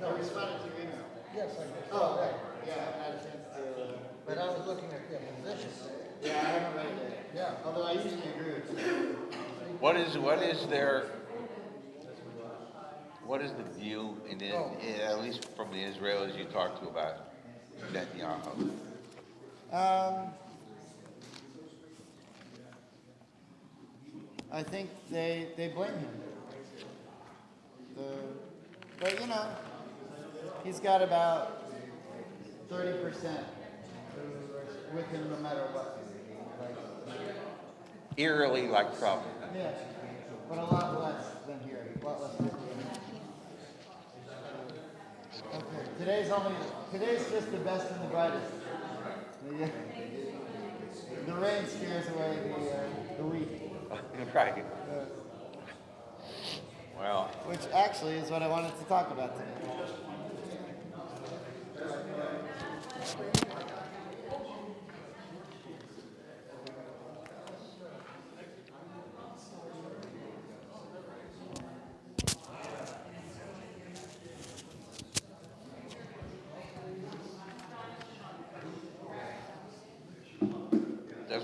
I responded to your email. Yes, I did. Oh, okay. Yeah, I haven't had a chance to. But I was looking at the positions. Yeah, I haven't read it yet. Yeah. Although I usually agree with you. What is the view at least from the Israelis you talked to about Netanyahu? I think they blame him. But you know, he's got about 30% with him no matter what. Eerily like Trump. Yeah, but a lot less than here. A lot less than here. Okay, today's just the best and the brightest. The rain scares away the weak. Right. Well, Which actually is what I wanted to talk about today.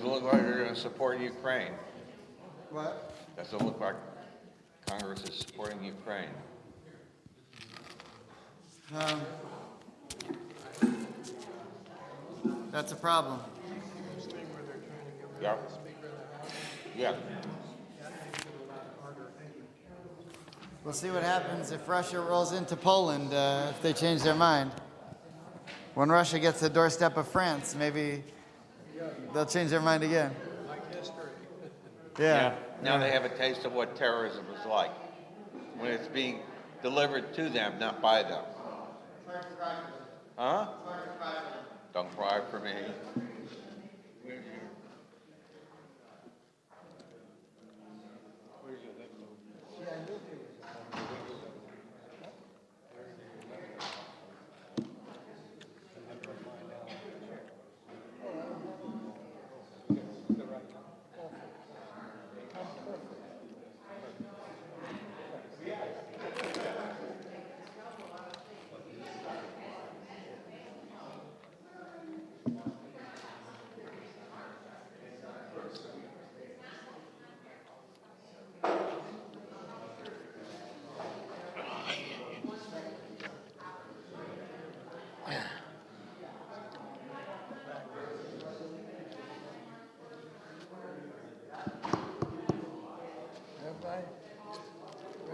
doesn't look like they're going to support Ukraine. What? Doesn't look like Congress is supporting Ukraine. That's a problem. Yeah. Yeah. We'll see what happens if Russia rolls into Poland, if they change their mind. When Russia gets to the doorstep of France, maybe they'll change their mind again. Like history. Yeah. Now they have a taste of what terrorism is like when it's being delivered to them, not by them. Huh? Don't cry for me.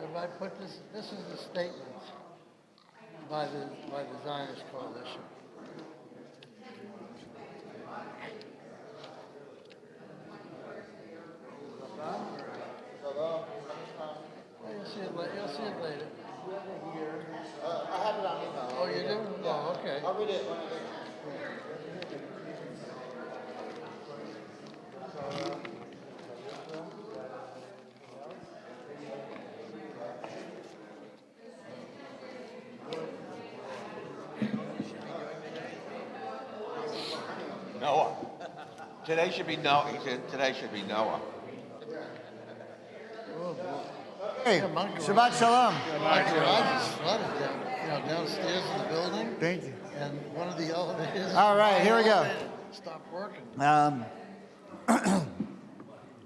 Rabbi put this is the statement by the Zionist coalition. You'll see it later. I have it on email. Oh, you do? Oh, okay. I'll read it when I get a chance. Noah. Today should be Noah. He said today should be Noah. Hey, Shabbat Shalom. My garage is flooded downstairs in the building. Thank you. And one of the elevators. All right, here we go. Stopped working.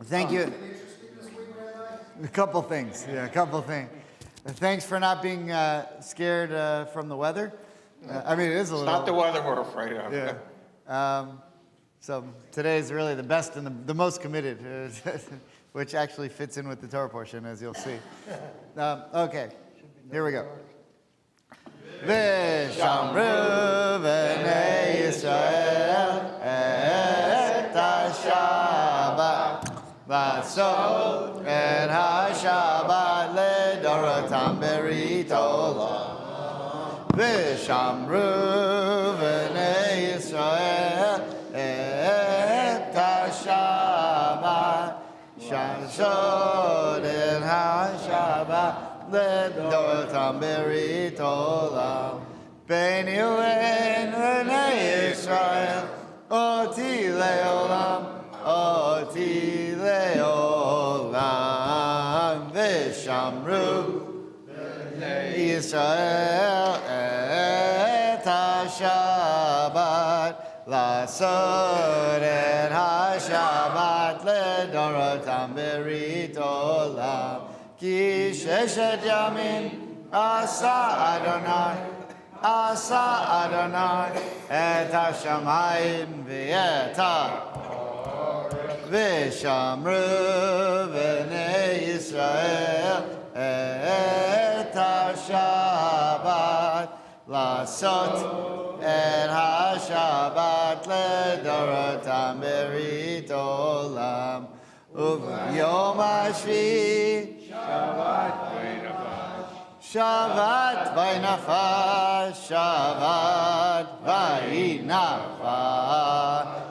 Thank you. A couple things. Thanks for not being scared from the weather. I mean, it is a It's little. not the weather we're afraid of. Yeah. So today is really the best and the most committed, which actually fits in with the Torah portion, as you'll see. Okay, here we go. V'shamru b'nei Yisrael et ha-Shabbat v'asot et ha-Shabbat ledorotam berit olam. V'shamru b'nei Yisrael et ha-Shabbat shashot et ha-Shabbat ledorotam berit olam. Beini u'bein b'nei Yisrael oti le'olam v'shamru Yisrael et ha-Shabbat, לעשות את השבת לדורותם ברית עולם. כי ששת ימים עשה אדוני את השמיים ואת ושמרו בני ישראל את השבת לעשות את השבת לדורותם ברית עולם. וביום השביעי שבת וינפש, שבת וינפש,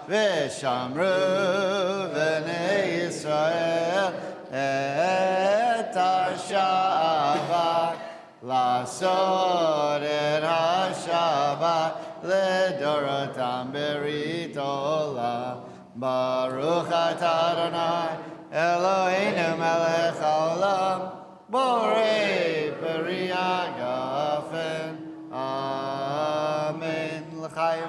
ושמרו בני ישראל את השבת, לעשות את השבת לדורותם ברית עולם. ברוך אתה אדוני אלוהינו מלך העולם, בורא פרי הגפן, אמן. לחיים.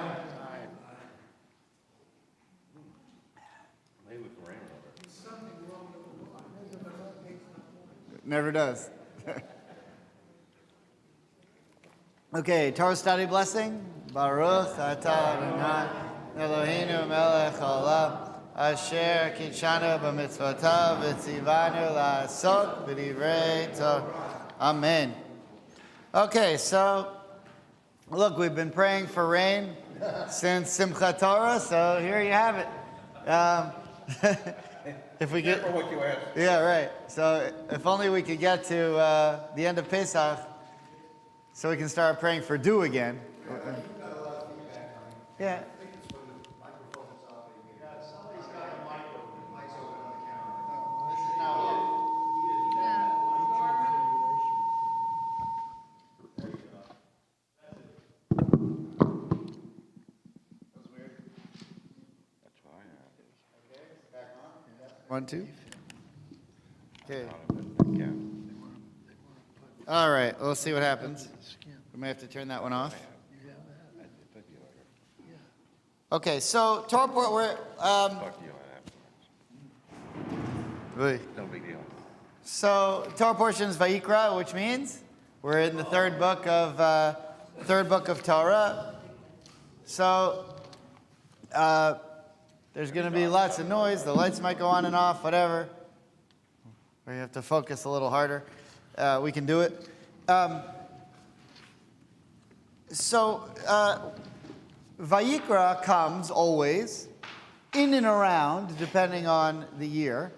Never does. Okay, Torah study blessing. Baruch atah Adonai Eloheinu melech haolam, asher kitshanu b'mitzvotav v'tzivanu la'asok b'divrei Torah. Amen. Okay, so look, we've been praying for rain since Simchat Torah, so here you have it. If we get, yeah, right. So if only we could get to the end of Pesach, so we can start praying for dew again. Yeah. One, two. Okay. All right. We'll see what happens. We may have to turn that one off. Okay. So Torah port. We're really. No big deal. So Torah portion is Vayikra, which means we're in the third book of Torah. So. There's going to be lots of noise. The lights might go on and off, whatever. Or you have to focus a little harder. We can do it. Vayikra comes always in and around, depending on the year,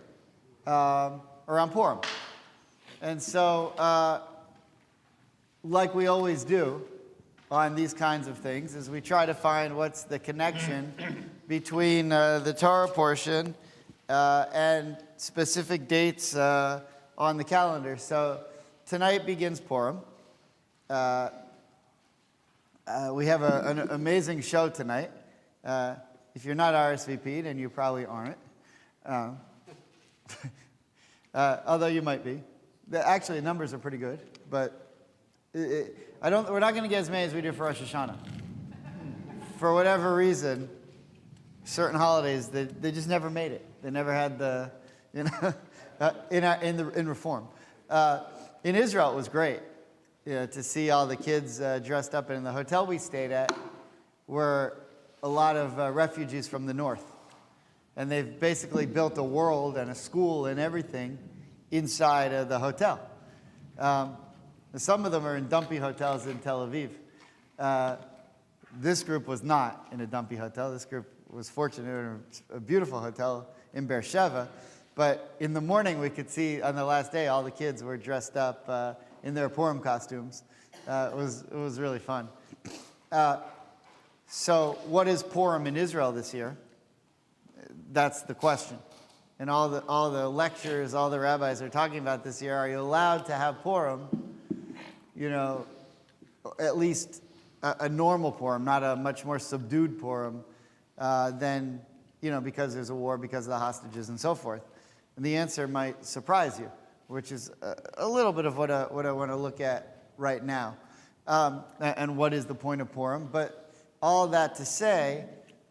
around Purim. And so, like we always do on these kinds of things, is we try to find what's the connection between the Torah portion and specific dates on the calendar. So tonight begins Purim. We have an amazing show tonight. If you're not RSVP'd, and you probably aren't, although you might be. Actually, the numbers are pretty good, but we're not going to get as many as we do for Rosh Hashanah. For whatever reason, certain holidays, they just never made it. They never had the, in Reform. In Israel, it was great, to see all the kids dressed up. And in the hotel we stayed at were a lot of refugees from the north. And they've basically built a world and a school and everything inside of the hotel. Some of them are in dumpy hotels in Tel Aviv. This group was not in a dumpy hotel. This group was fortunate in a beautiful hotel in Beersheba. But in the morning, we could see on the last day, all the kids were dressed up in their Purim costumes. It was really fun. So what is Purim in Israel this year? That's the question. And all the lectures, all the rabbis are talking about this year, are you allowed to have Purim, at least a normal Purim, not a much more subdued Purim, than, because there's a war, because of the hostages and so forth. And the answer might surprise you, which is a little bit of what I want to look at right now. And what is the point of Purim? But all that to say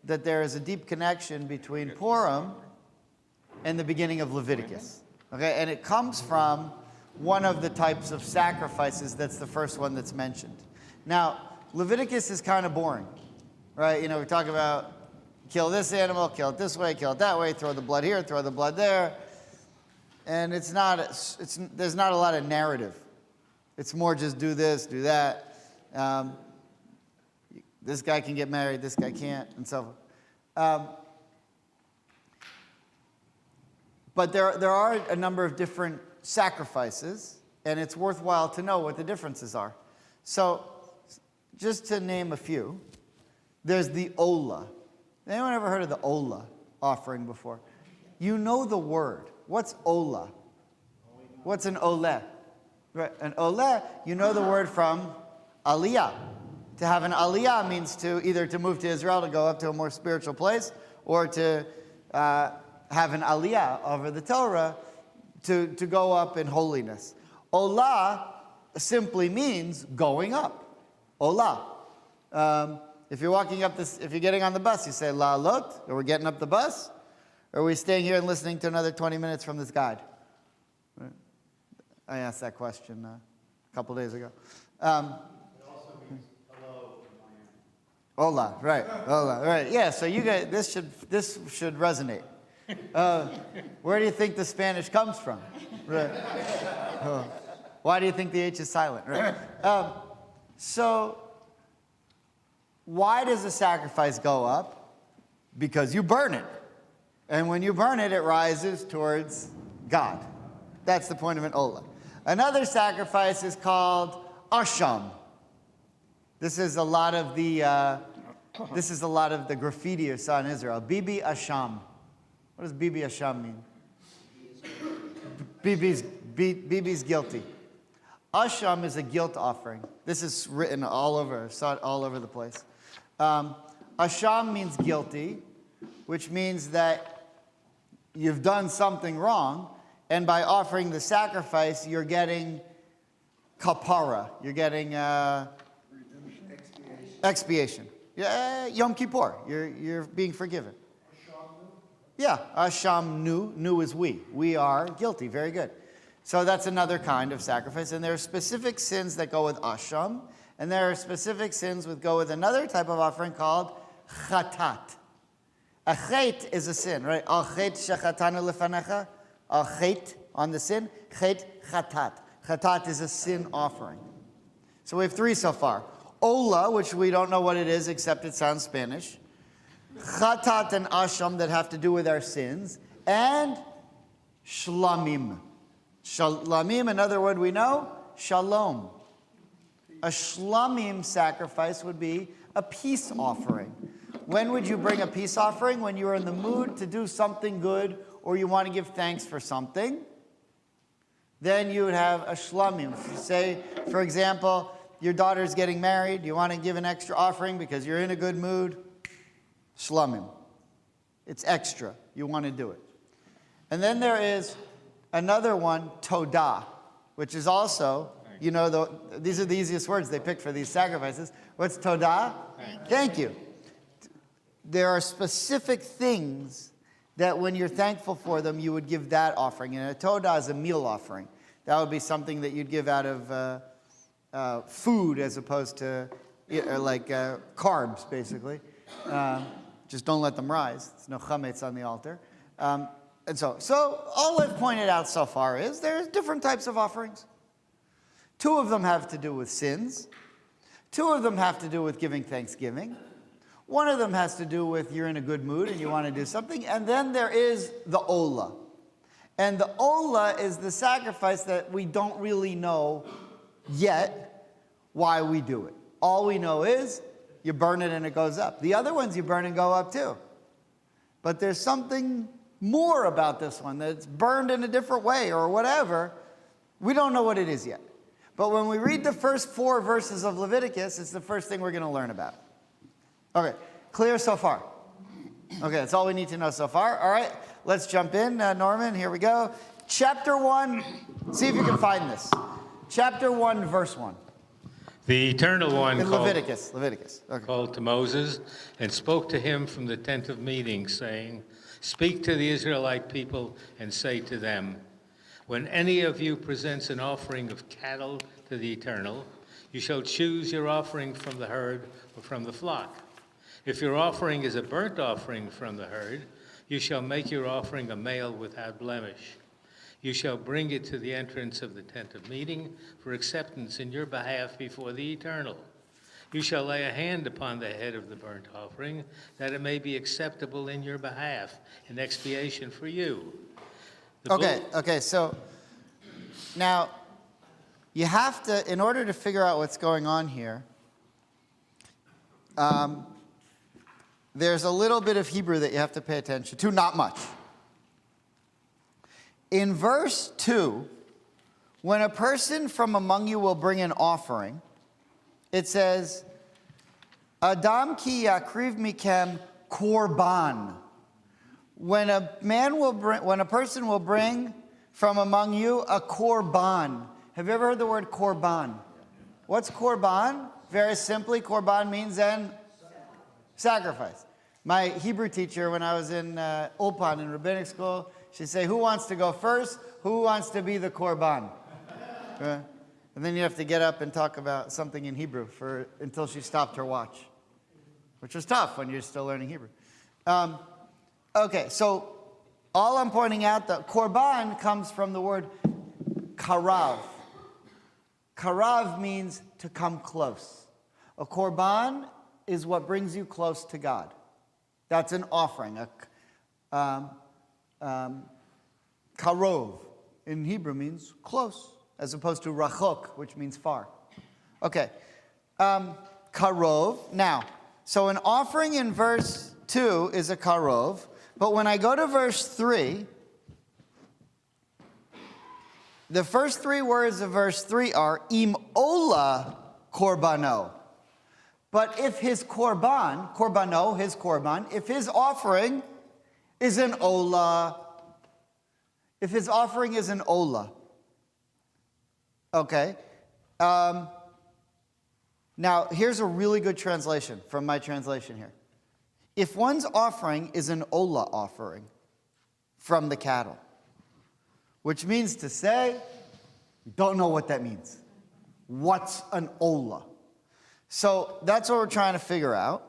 that there is a deep connection between Purim and the beginning of Leviticus. Okay, and it comes from one of the types of sacrifices that's the first one that's mentioned. Now, Leviticus is kind of boring, right? You know, we talk about kill this animal, kill it this way, kill it that way, throw the blood here, throw the blood there. And there's not a lot of narrative. It's more just do this, do that. This guy can get married, this guy can't, and so forth. But there are a number of different sacrifices, and it's worthwhile to know what the differences are. So, just to name a few, there's the Olah. Anyone ever heard of the Olah offering before? You know the word. What's Olah? What's an Oleh? Right. An Oleh, you know the word from Aliyah. To have an Aliyah means either to move to Israel, to go up to a more spiritual place, or to have an Aliyah over the Torah, to go up in holiness. Olah simply means going up. Olah. If you're walking up if you're getting on the bus, you say la'alot, or we're getting up the bus, or are we staying here and listening to another 20 minutes from this guide? Right. I asked that question a couple days ago. It also means hello in Miami. Hola, right. Hola, right. Yeah, so you guys, this should resonate. Where do you think the Spanish comes from? Right. Why do you think the H is silent? Right. So, why does the sacrifice go up? Because you burn it. And when you burn it, it rises towards God. That's the point of an Olah. Another sacrifice is called Asham. This is a lot of the graffiti you saw in Israel. Bibi Asham. What does Bibi Asham mean? Bibi's guilty. Asham is a guilt offering. This is written all over. I saw it all over the place. Asham means guilty, which means that you've done something wrong, and by offering the sacrifice, you're getting kapara. You're getting expiation. Yeah, Yom Kippur. You're being forgiven. Yeah, Asham nu. Nu is we. We are guilty. Very good. So that's another kind of sacrifice. And there are specific sins that go with Asham, and there are specific sins that go with another type of offering called chatat. A chet is a sin, right? Al chet shechatanu lefanecha. Al chet on the sin. Chet chatat. Chatat is a sin offering. So we have three so far. Ola, which we don't know what it is except it sounds Spanish. Chatat and asham that have to do with our sins. And shlamim. Shlamim, another word we know, shalom. A shlamim sacrifice would be a peace offering. When would you bring a peace offering? When you are in the mood to do something good or you want to give thanks for something. Then you would have a shlamim. Say, for example, your daughter's getting married. You want to give an extra offering because you're in a good mood. Shlamim. It's extra. You want to do it. And then there is another one, todah, which is also, you know, these are the easiest words they pick for these sacrifices. What's todah? Thank you. There are specific things that when you're thankful for them, you would give that offering. And a todah is a meal offering. That would be something that you'd give out of food as opposed to carbs, basically. Just don't let them rise. There's no chametz on the altar. And so all I've pointed out so far is there's different types of offerings. Two of them have to do with sins. Two of them have to do with giving thanksgiving. One of them has to do with you're in a good mood and you want to do something. And then there is the Olah. And the Olah is the sacrifice that we don't really know yet why we do it. All we know is you burn it and it goes up. The other ones you burn and go up too. But there's something more about this one, that it's burned in a different way or whatever. We don't know what it is yet. But when we read the first 4 verses of Leviticus, it's the first thing we're going to learn about. Okay, clear so far? Okay, that's all we need to know so far. All right, let's jump in. Norman, here we go. Chapter 1, see if you can find this. Chapter 1, verse 1. The Eternal One In Leviticus. Okay. called to Moses and spoke to him from the tent of meeting, saying, "Speak to the Israelite people and say to them, when any of you presents an offering of cattle to the Eternal, you shall choose your offering from the herd or from the flock. If your offering is a burnt offering from the herd, you shall make your offering a male without blemish. You shall bring it to the entrance of the tent of meeting for acceptance in your behalf before the Eternal. You shall lay a hand upon the head of the burnt offering, that it may be acceptable in your behalf, in expiation for you." Okay, so now you have to, in order to figure out what's going on here, there's a little bit of Hebrew that you have to pay attention to, not much. In verse 2, when a person from among you will bring an offering, it says, Adam ki yakriv mikem korban. When a person will bring from among you a korban. Have you ever heard the word korban? What's korban? Very simply, korban means then sacrifice. My Hebrew teacher, when I was in Ulpan in rabbinic school, she'd say, "Who wants to go first? Who wants to be the korban?" And then you have to get up and talk about something in Hebrew until she stopped her watch, which was tough when you're still learning Hebrew. Okay, so all I'm pointing out, that korban comes from the word karav. Karav means to come close. A korban is what brings you close to God. That's an offering. Karov in Hebrew means close, as opposed to rachok, which means far. Okay, karov. Now, so an offering in verse 2 is a karov, but when I go to verse 3, the first three words of verse 3 are im ola korbano. But if his korbano, his korban, if his offering is an ola, okay. Now, here's a really good translation from my translation here. If one's offering is an ola offering from the cattle, which means to say, we don't know what that means. What's an ola? So that's what we're trying to figure out.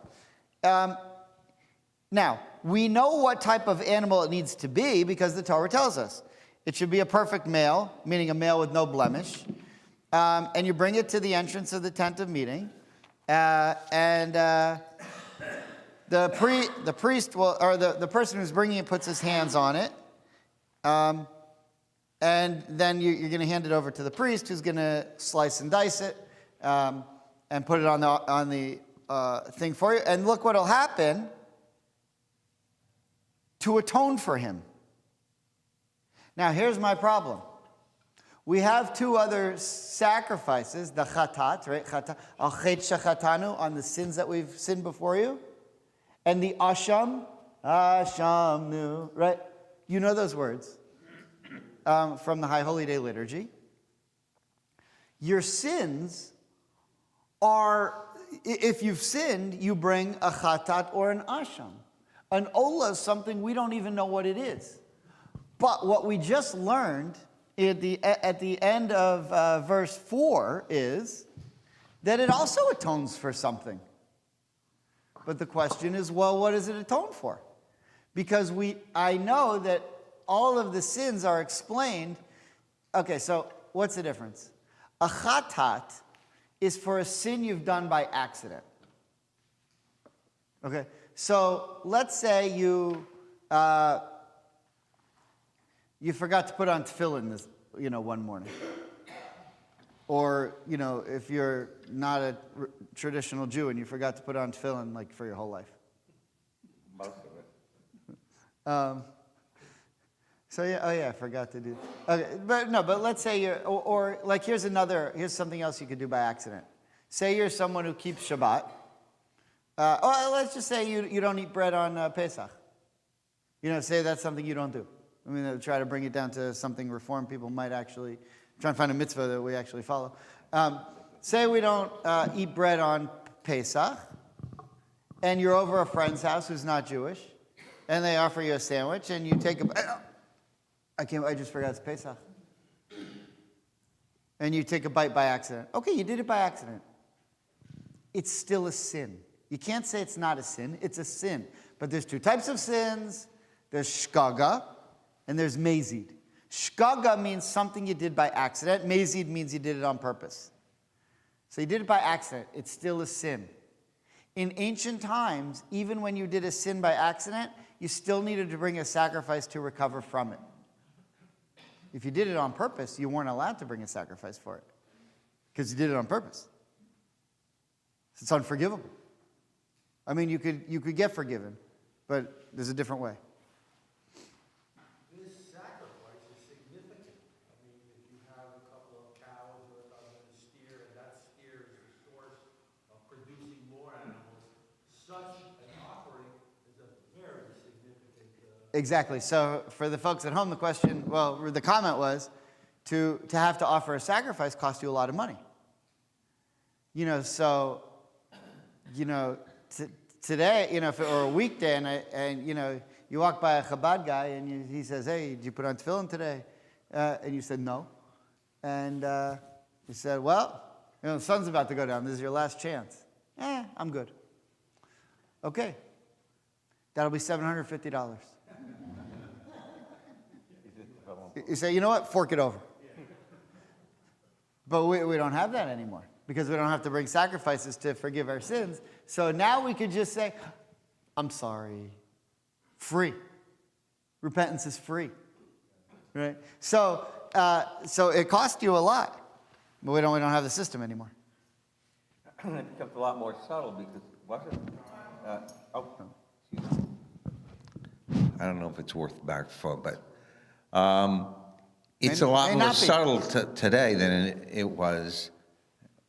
Now, we know what type of animal it needs to be because the Torah tells us. It should be a perfect male, meaning a male with no blemish. And you bring it to the entrance of the tent of meeting. The priest will, or the person who's bringing it puts his hands on it. And then you're going to hand it over to the priest, who's going to slice and dice it. And put it on the thing for you. And look what will happen to atone for him. Now, here's my problem. We have two other sacrifices, the chatat, right? Al chet shachatanu, on the sins that we've sinned before you. And the asham, ashamnu, right? You know those words from the High Holy Day liturgy. Your sins are, if you've sinned, you bring a chatat or an asham. An ola is something we don't even know what it is. But what we just learned at the end of verse 4 is that it also atones for something. But the question is, well, what does it atone for? Because I know that all of the sins are explained. Okay, so what's the difference? A chatat is for a sin you've done by accident. Okay, so let's say you forgot to put on tefillin one morning, or if you're not a traditional Jew and you forgot to put on tefillin like for your whole life. Most of it. So I forgot to do. Okay, but let's say or like here's something else you could do by accident. Say you're someone who keeps Shabbat. Let's just say you don't eat bread on Pesach. Say that's something you don't do. I mean, try to bring it down to something Reformed people might actually try and find a mitzvah that we actually follow. say we don't eat bread on Pesach, and you're over a friend's house who's not Jewish, and they offer you a sandwich, and you take a... I just forgot it's Pesach. And you take a bite by accident. Okay, you did it by accident. It's still a sin. You can't say it's not a sin. It's a sin. But there's two types of sins. There's shkaga, and there's mazid. Shkaga means something you did by accident. Mazid means you did it on purpose. So you did it by accident. It's still a sin. In ancient times, even when you did a sin by accident, you still needed to bring a sacrifice to recover from it. If you did it on purpose, you weren't allowed to bring a sacrifice for it because you did it on purpose. It's unforgivable. I mean, you could get forgiven, but there's a different way. This sacrifice is significant. I mean, if you have a couple of cows or a steer, and that steer is the source of producing more animals, such an offering is a very significant... Exactly. So for the folks at home, the comment was, to have to offer a sacrifice costs you a lot of money. Today, if it were a weekday and you walk by a Chabad guy and he says, hey, did you put on tefillin today? And you said, no. And he said, well, the sun's about to go down. This is your last chance. I'm good. Okay. That'll be $750. You say, you know what? Fork it over. But we don't have that anymore because we don't have to bring sacrifices to forgive our sins. So now we could just say, I'm sorry. Free. Repentance is free. Right? So it cost you a lot, but we don't have the system anymore. It becomes a lot more subtle because, excuse me. I don't know if it's worth back for, but it's a lot more subtle today than it was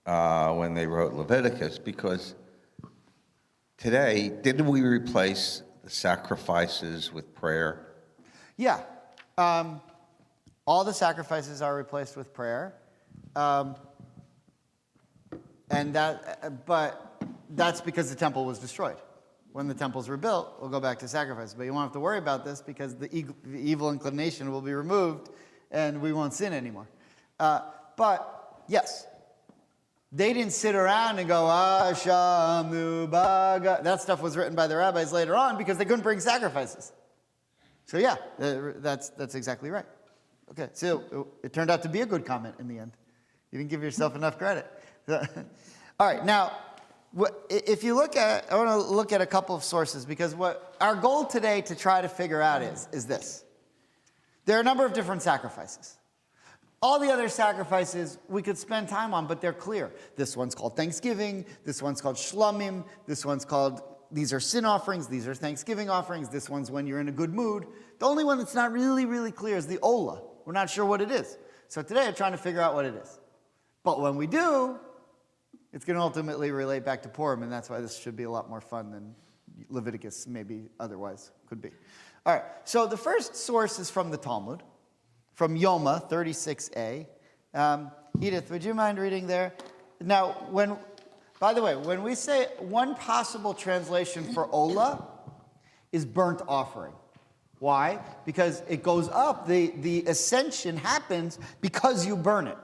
when they wrote Leviticus, because today, didn't we replace the sacrifices with prayer? Yeah. All the sacrifices are replaced with prayer. But that's because the temple was destroyed. When the temples were built, we'll go back to sacrifice. But you won't have to worry about this because the evil inclination will be removed and we won't sin anymore. But, yes, they didn't sit around and go, Ashamu Baga. That stuff was written by the rabbis later on because they couldn't bring sacrifices. So, yeah, that's exactly right. Okay, so it turned out to be a good comment in the end. You didn't give yourself enough credit. All right, now, if you look at, I want to look at a couple of sources because what our goal today to try to figure out is this. There are a number of different sacrifices. All the other sacrifices we could spend time on, but they're clear. This one's called Thanksgiving. This one's called Shlomim. This one's called, these are sin offerings. These are Thanksgiving offerings. This one's when you're in a good mood. The only one that's not really, really clear is the Ola. We're not sure what it is. So today I'm trying to figure out what it is. But when we do, it's going to ultimately relate back to Purim, and that's why this should be a lot more fun than Leviticus maybe otherwise could be. All right, so the first source is from the Talmud, from Yoma 36a. Edith, would you mind reading there? Now, by the way, when we say one possible translation for Ola is burnt offering. Why? Because it goes up. The ascension happens because you burn it.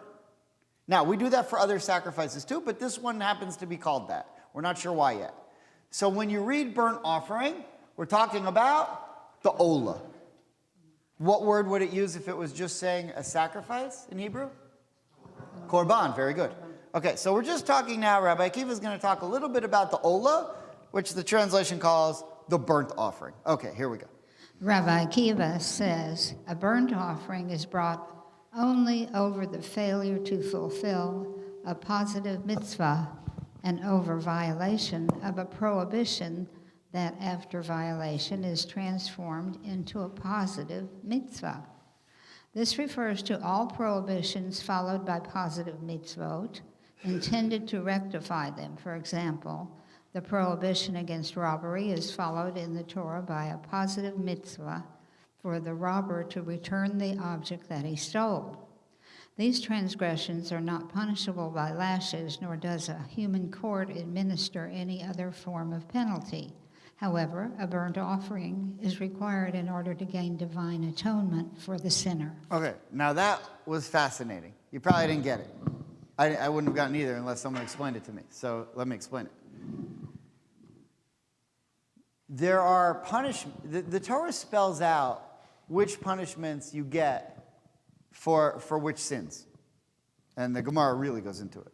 Now, we do that for other sacrifices too, but this one happens to be called that. We're not sure why yet. So when you read burnt offering, we're talking about the Ola. What word would it use if it was just saying a sacrifice in Hebrew? Korban, very good. Okay, so we're just talking now, Rabbi Akiva is going to talk a little bit about the Ola, which the translation calls the burnt offering. Okay, here we go. Rabbi Akiva says, a burnt offering is brought only over the failure to fulfill a positive mitzvah and over violation of a prohibition that after violation is transformed into a positive mitzvah. This refers to all prohibitions followed by positive mitzvot intended to rectify them. For example, the prohibition against robbery is followed in the Torah by a positive mitzvah for the robber to return the object that he stole. These transgressions are not punishable by lashes, nor does a human court administer any other form of penalty. However, a burnt offering is required in order to gain divine atonement for the sinner. Okay, now that was fascinating. You probably didn't get it. I wouldn't have gotten either unless someone explained it to me. So let me explain it. There are punishments. The Torah spells out which punishments you get for which sins. And the Gemara really goes into it.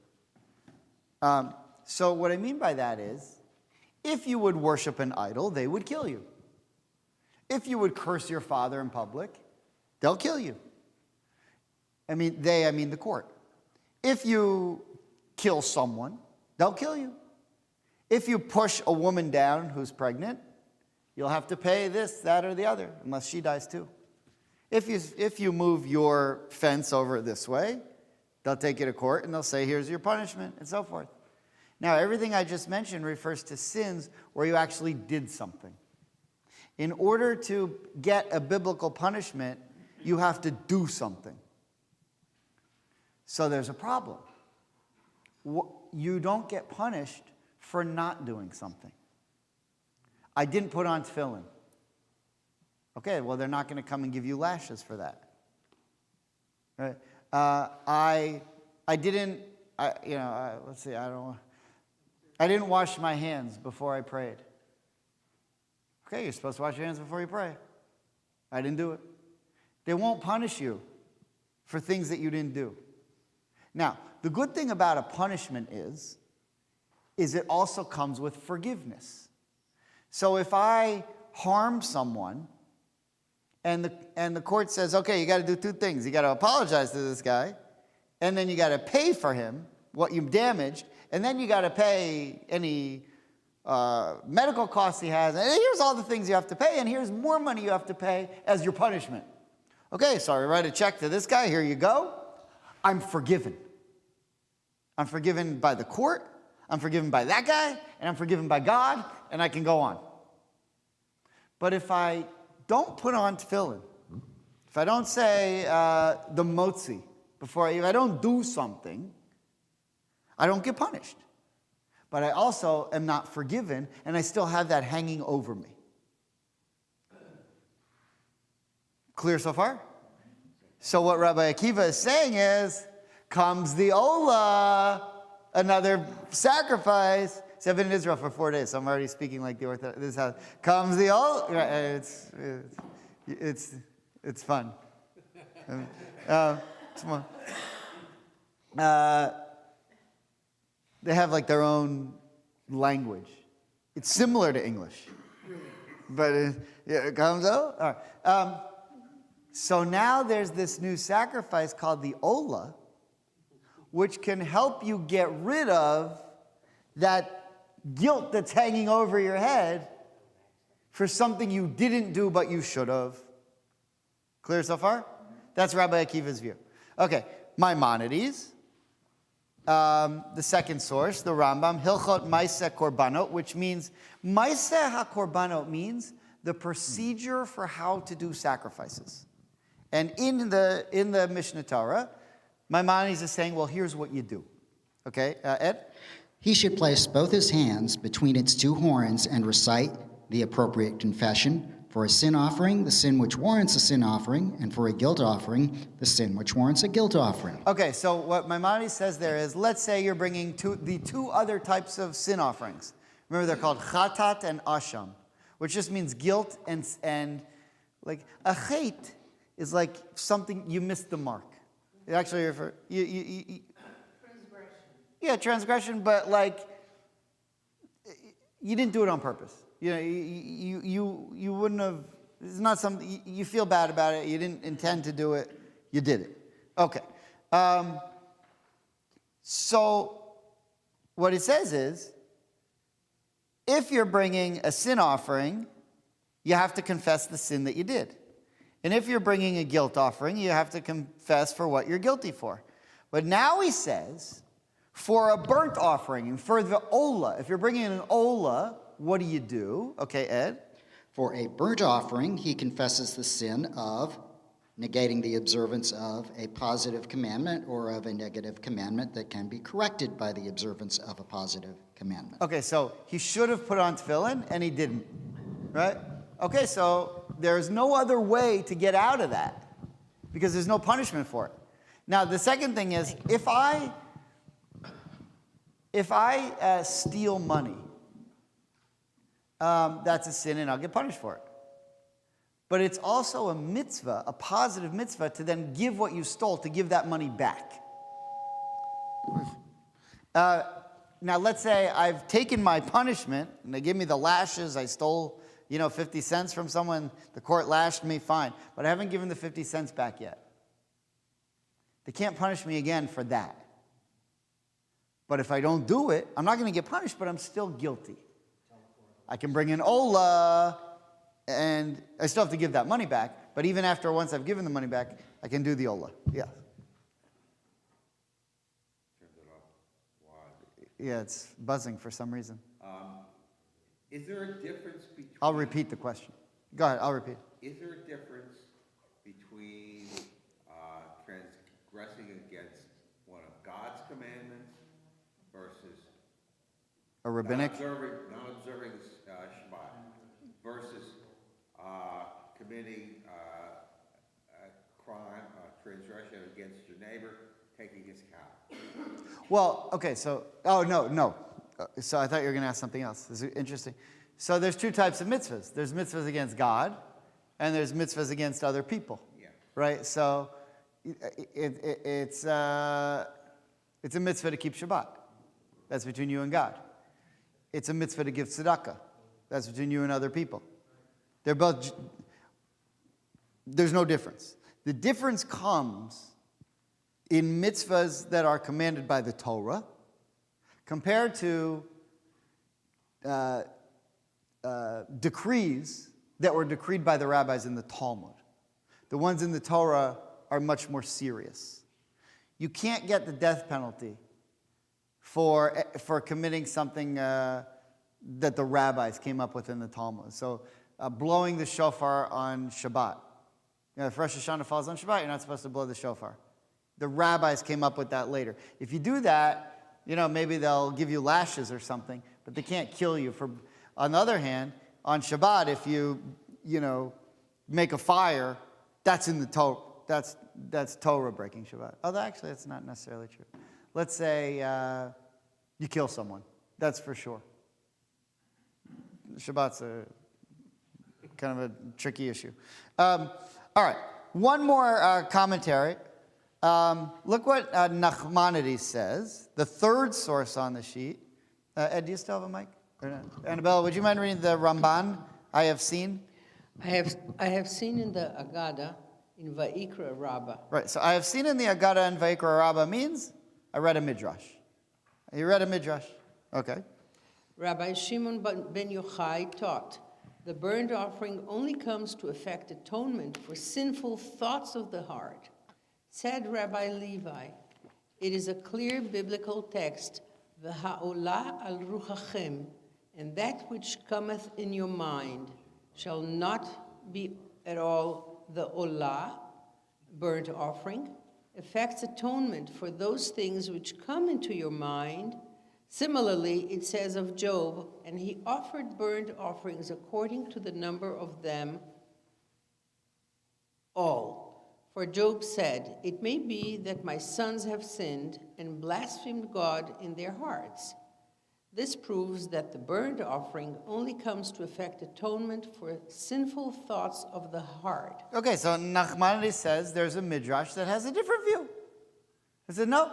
So what I mean by that is, if you would worship an idol, they would kill you. If you would curse your father in public, they'll kill you. I mean the court. If you kill someone, they'll kill you. If you push a woman down who's pregnant, you'll have to pay this, that, or the other, unless she dies too. If you move your fence over this way, they'll take you to court and they'll say, here's your punishment, and so forth. Now, everything I just mentioned refers to sins where you actually did something. In order to get a biblical punishment, you have to do something. So there's a problem. You don't get punished for not doing something. I didn't put on tefillin. Okay, well, they're not going to come and give you lashes for that. Right? I didn't wash my hands before I prayed. Okay, you're supposed to wash your hands before you pray. I didn't do it. They won't punish you for things that you didn't do. Now, the good thing about a punishment is it also comes with forgiveness. So if I harm someone, and the court says, okay, you got to do two things. You got to apologize to this guy, and then you got to pay for him what you damaged, and then you got to pay any medical costs he has. And here's all the things you have to pay, and here's more money you have to pay as your punishment. Okay, so I write a check to this guy. Here you go. I'm forgiven. I'm forgiven by the court. I'm forgiven by that guy, and I'm forgiven by God, and I can go on. But if I don't put on tefillin, if I don't say the motzi if I don't do something, I don't get punished. But I also am not forgiven, and I still have that hanging over me. Clear so far? So what Rabbi Akiva is saying is, comes the Ola, another sacrifice. See, I've been in Israel for 4 days, so I'm already speaking like the Orthodox. This is how comes the Ola. It's fun. It's fun. They have like their own language. It's similar to English, but it comes out. All right. So now there's this new sacrifice called the Ola, which can help you get rid of that guilt that's hanging over your head for something you didn't do but you should have. Clear so far? That's Rabbi Akiva's view. Okay, Maimonides, the second source, the Rambam, Hilchot Maaseh Korbanot, which means, Maaseh HaKorbanot means the procedure for how to do sacrifices. And in the Mishnah Torah, Maimonides is saying, well, here's what you do. Okay, Ed? He should place both his hands between its two horns and recite the appropriate confession. For a sin offering, the sin which warrants a sin offering, and for a guilt offering, the sin which warrants a guilt offering. Okay, so what Maimonides says there is, let's say you're bringing the two other types of sin offerings. Remember, they're called chatat and asham, which just means guilt and like a chait is like something you missed the mark. It actually refers transgression. Yeah, transgression, but like you didn't do it on purpose. You know, you wouldn't have. It's not something you feel bad about it. You didn't intend to do it. You did it. Okay. So what it says is, if you're bringing a sin offering, you have to confess the sin that you did. And if you're bringing a guilt offering, you have to confess for what you're guilty for. But now he says, for a burnt offering and for the Ola, if you're bringing an Ola, what do? Okay, Ed? For a burnt offering, he confesses the sin of negating the observance of a positive commandment or of a negative commandment that can be corrected by the observance of a positive commandment. Okay, so he should have put on tefillin and he didn't, right? Okay, so there's no other way to get out of that because there's no punishment for it. Now, the second thing is, if I steal money, that's a sin and I'll get punished for it. But it's also a mitzvah, a positive mitzvah, to then give what you stole, to give that money back. Now, let's say I've taken my punishment, and they give me the lashes, I stole, 50 cents from someone, the court lashed me, fine. But I haven't given the 50 cents back yet. They can't punish me again for that. But if I don't do it, I'm not going to get punished, but I'm still guilty. I can bring an Ola, and I still have to give that money back. But even after once I've given the money back, I can do the Ola. Yeah. Yeah, it's buzzing for some reason. Is there a difference between... I'll repeat the question. Go ahead, I'll repeat. Is there a difference between transgressing against one of God's commandments versus... A rabbinic? Not observing Shabbat versus committing a crime, a transgression against your neighbor, taking his cow? Well, okay, so... Oh, no. So I thought you were going to ask something else. This is interesting. So there's two types of mitzvahs. There's mitzvahs against God, and there's mitzvahs against other people. Yeah. Right? So it's a mitzvah to keep Shabbat. That's between you and God. It's a mitzvah to give tzedakah. That's between you and other people. They're both... There's no difference. The difference comes in mitzvahs that are commanded by the Torah compared to decrees that were decreed by the rabbis in the Talmud. The ones in the Torah are much more serious. You can't get the death penalty for committing something that the rabbis came up with in the Talmud. So blowing the shofar on Shabbat. If Rosh Hashanah falls on Shabbat, you're not supposed to blow the shofar. The rabbis came up with that later. If you do that, maybe they'll give you lashes or something, but they can't kill you. On the other hand, on Shabbat, if you make a fire, that's in the Torah. That's Torah breaking Shabbat. Although actually, that's not necessarily true. Let's say you kill someone. That's for sure. Shabbat's a kind of a tricky issue. All right, one more commentary. Look what Nachmanides says, the third source on the sheet. Ed, do you still have a mic? Or not? Annabelle, would you mind reading the Ramban, I have seen? I have seen in the Agada, in Vayikra Rabbah. Right, so I have seen in the Agada and Vayikra Rabbah means I read a midrash. You read a midrash? Okay. Rabbi Shimon ben Yochai taught, the burnt offering only comes to effect atonement for sinful thoughts of the heart. Said Rabbi Levi, it is a clear biblical text, V'ha'olah al ruchachem, and that which cometh in your mind shall not be at all the olah, burnt offering, effects atonement for those things which come into your mind. Similarly, it says of Job, and he offered burnt offerings according to the number of them all. For Job said, it may be that my sons have sinned and blasphemed God in their hearts. This proves that the burnt offering only comes to effect atonement for sinful thoughts of the heart. Okay, so Nachmanides says there's a midrash that has a different view. I said, no.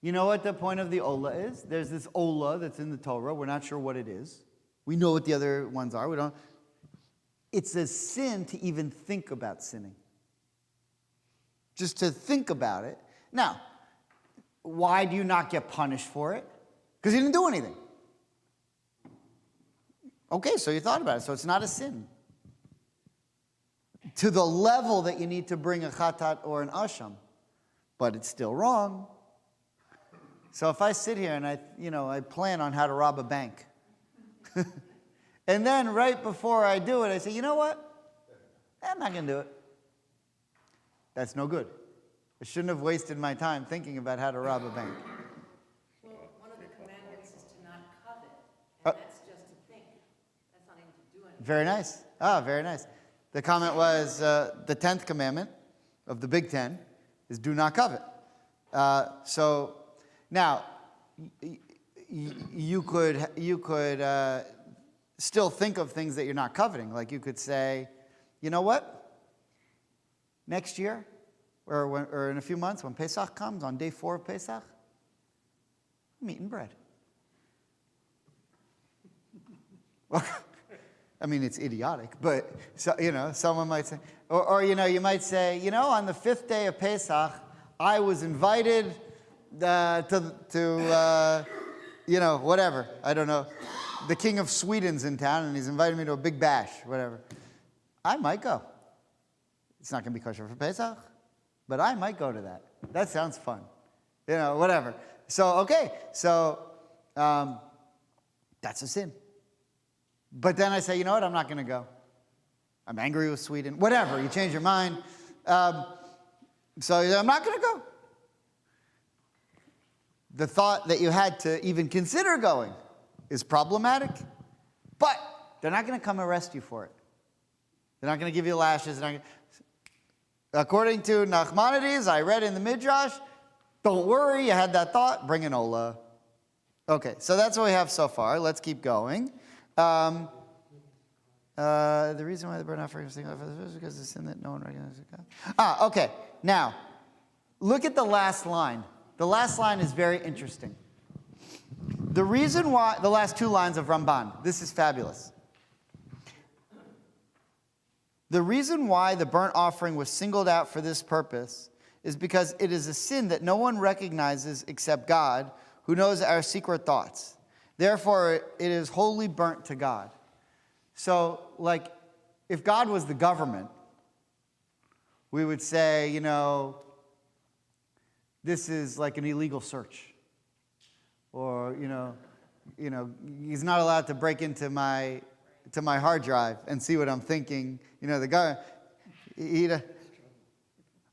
You know what the point of the Ola is? There's this Ola that's in the Torah. We're not sure what it is. We know what the other ones are. We don't. It's a sin to even think about sinning. Just to think about it. Now, why do you not get punished for it? Because you didn't do anything. Okay, so you thought about it. So it's not a sin. To the level that you need to bring a chatat or an asham. But it's still wrong. So if I sit here and I plan on how to rob a bank. And then right before I do it, I say, you know what? I'm not going to do it. That's no good. I shouldn't have wasted my time thinking about how to rob a bank. Well, one of the commandments is to not covet, and that's just to think. That's not even to do anything. Very nice. Ah, very nice. The comment was the 10th commandment of the Big Ten is do not covet. So now, you could still think of things that you're not coveting. Like you could say, you know what? Next year, or in a few months, when Pesach comes, on day 4 of Pesach, I'm eating bread. Well, I mean, it's idiotic, but someone might say, or you might say, on the 5th day of Pesach, I was invited to whatever. I don't know. The king of Sweden's in town, and he's invited me to a big bash, whatever. I might go. It's not going to be kosher for Pesach, but I might go to that. That sounds fun. Whatever. So, okay. So, that's a sin. But then I say, you know what? I'm not going to go. I'm angry with Sweden. Whatever. You change your mind. So I'm not going to go. The thought that you had to even consider going is problematic, but they're not going to come arrest you for it. They're not going to give you lashes. According to Nachmanides, I read in the Midrash, don't worry, you had that thought, bring an Ola. Okay, so that's what we have so far. Let's keep going. The reason why the burnt offering was singled out is because it's sin that no one recognizes God. Okay. Now, look at the last line. The last line is very interesting. The reason why, the last 2 lines of Ramban, this is fabulous. The reason why the burnt offering was singled out for this purpose is because it is a sin that no one recognizes except God, who knows our secret thoughts. Therefore, it is wholly burnt to God. So, like, if God was the government, we would say, this is like an illegal search. Or, he's not allowed to break into my hard drive and see what I'm thinking. The guy,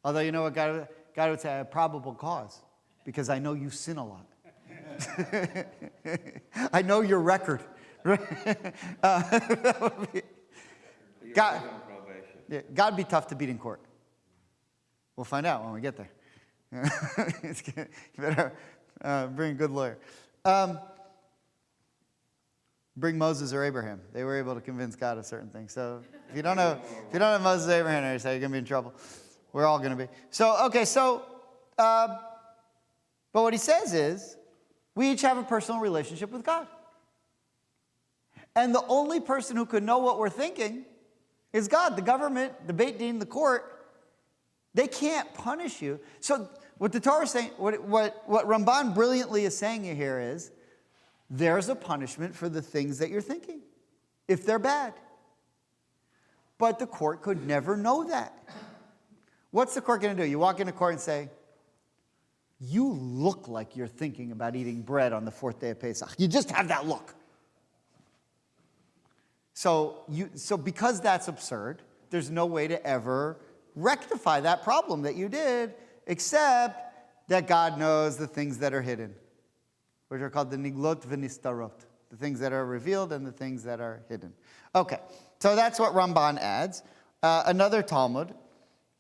although you know what God would say, I have probable cause, because I know you sin a lot. I know your record. God'd be tough to beat in court. We'll find out when we get there. You better bring a good lawyer. Bring Moses or Abraham. They were able to convince God of certain things. So if you don't have Moses or Abraham, you're going to be in trouble. We're all going to be. So, okay, but what he says is, we each have a personal relationship with God. And the only person who could know what we're thinking is God. The government, the Beit Din, the court, they can't punish you. So what the Torah is saying, what Ramban brilliantly is saying here is, there's a punishment for the things that you're thinking, if they're bad. But the court could never know that. What's the court going to do? You walk into court and say, you look like you're thinking about eating bread on the 4th day of Pesach. You just have that look. So because that's absurd, there's no way to ever rectify that problem that you did, except that God knows the things that are hidden, which are called the niglot v'nistarot, the things that are revealed and the things that are hidden. Okay, so that's what Ramban adds. Another Talmud.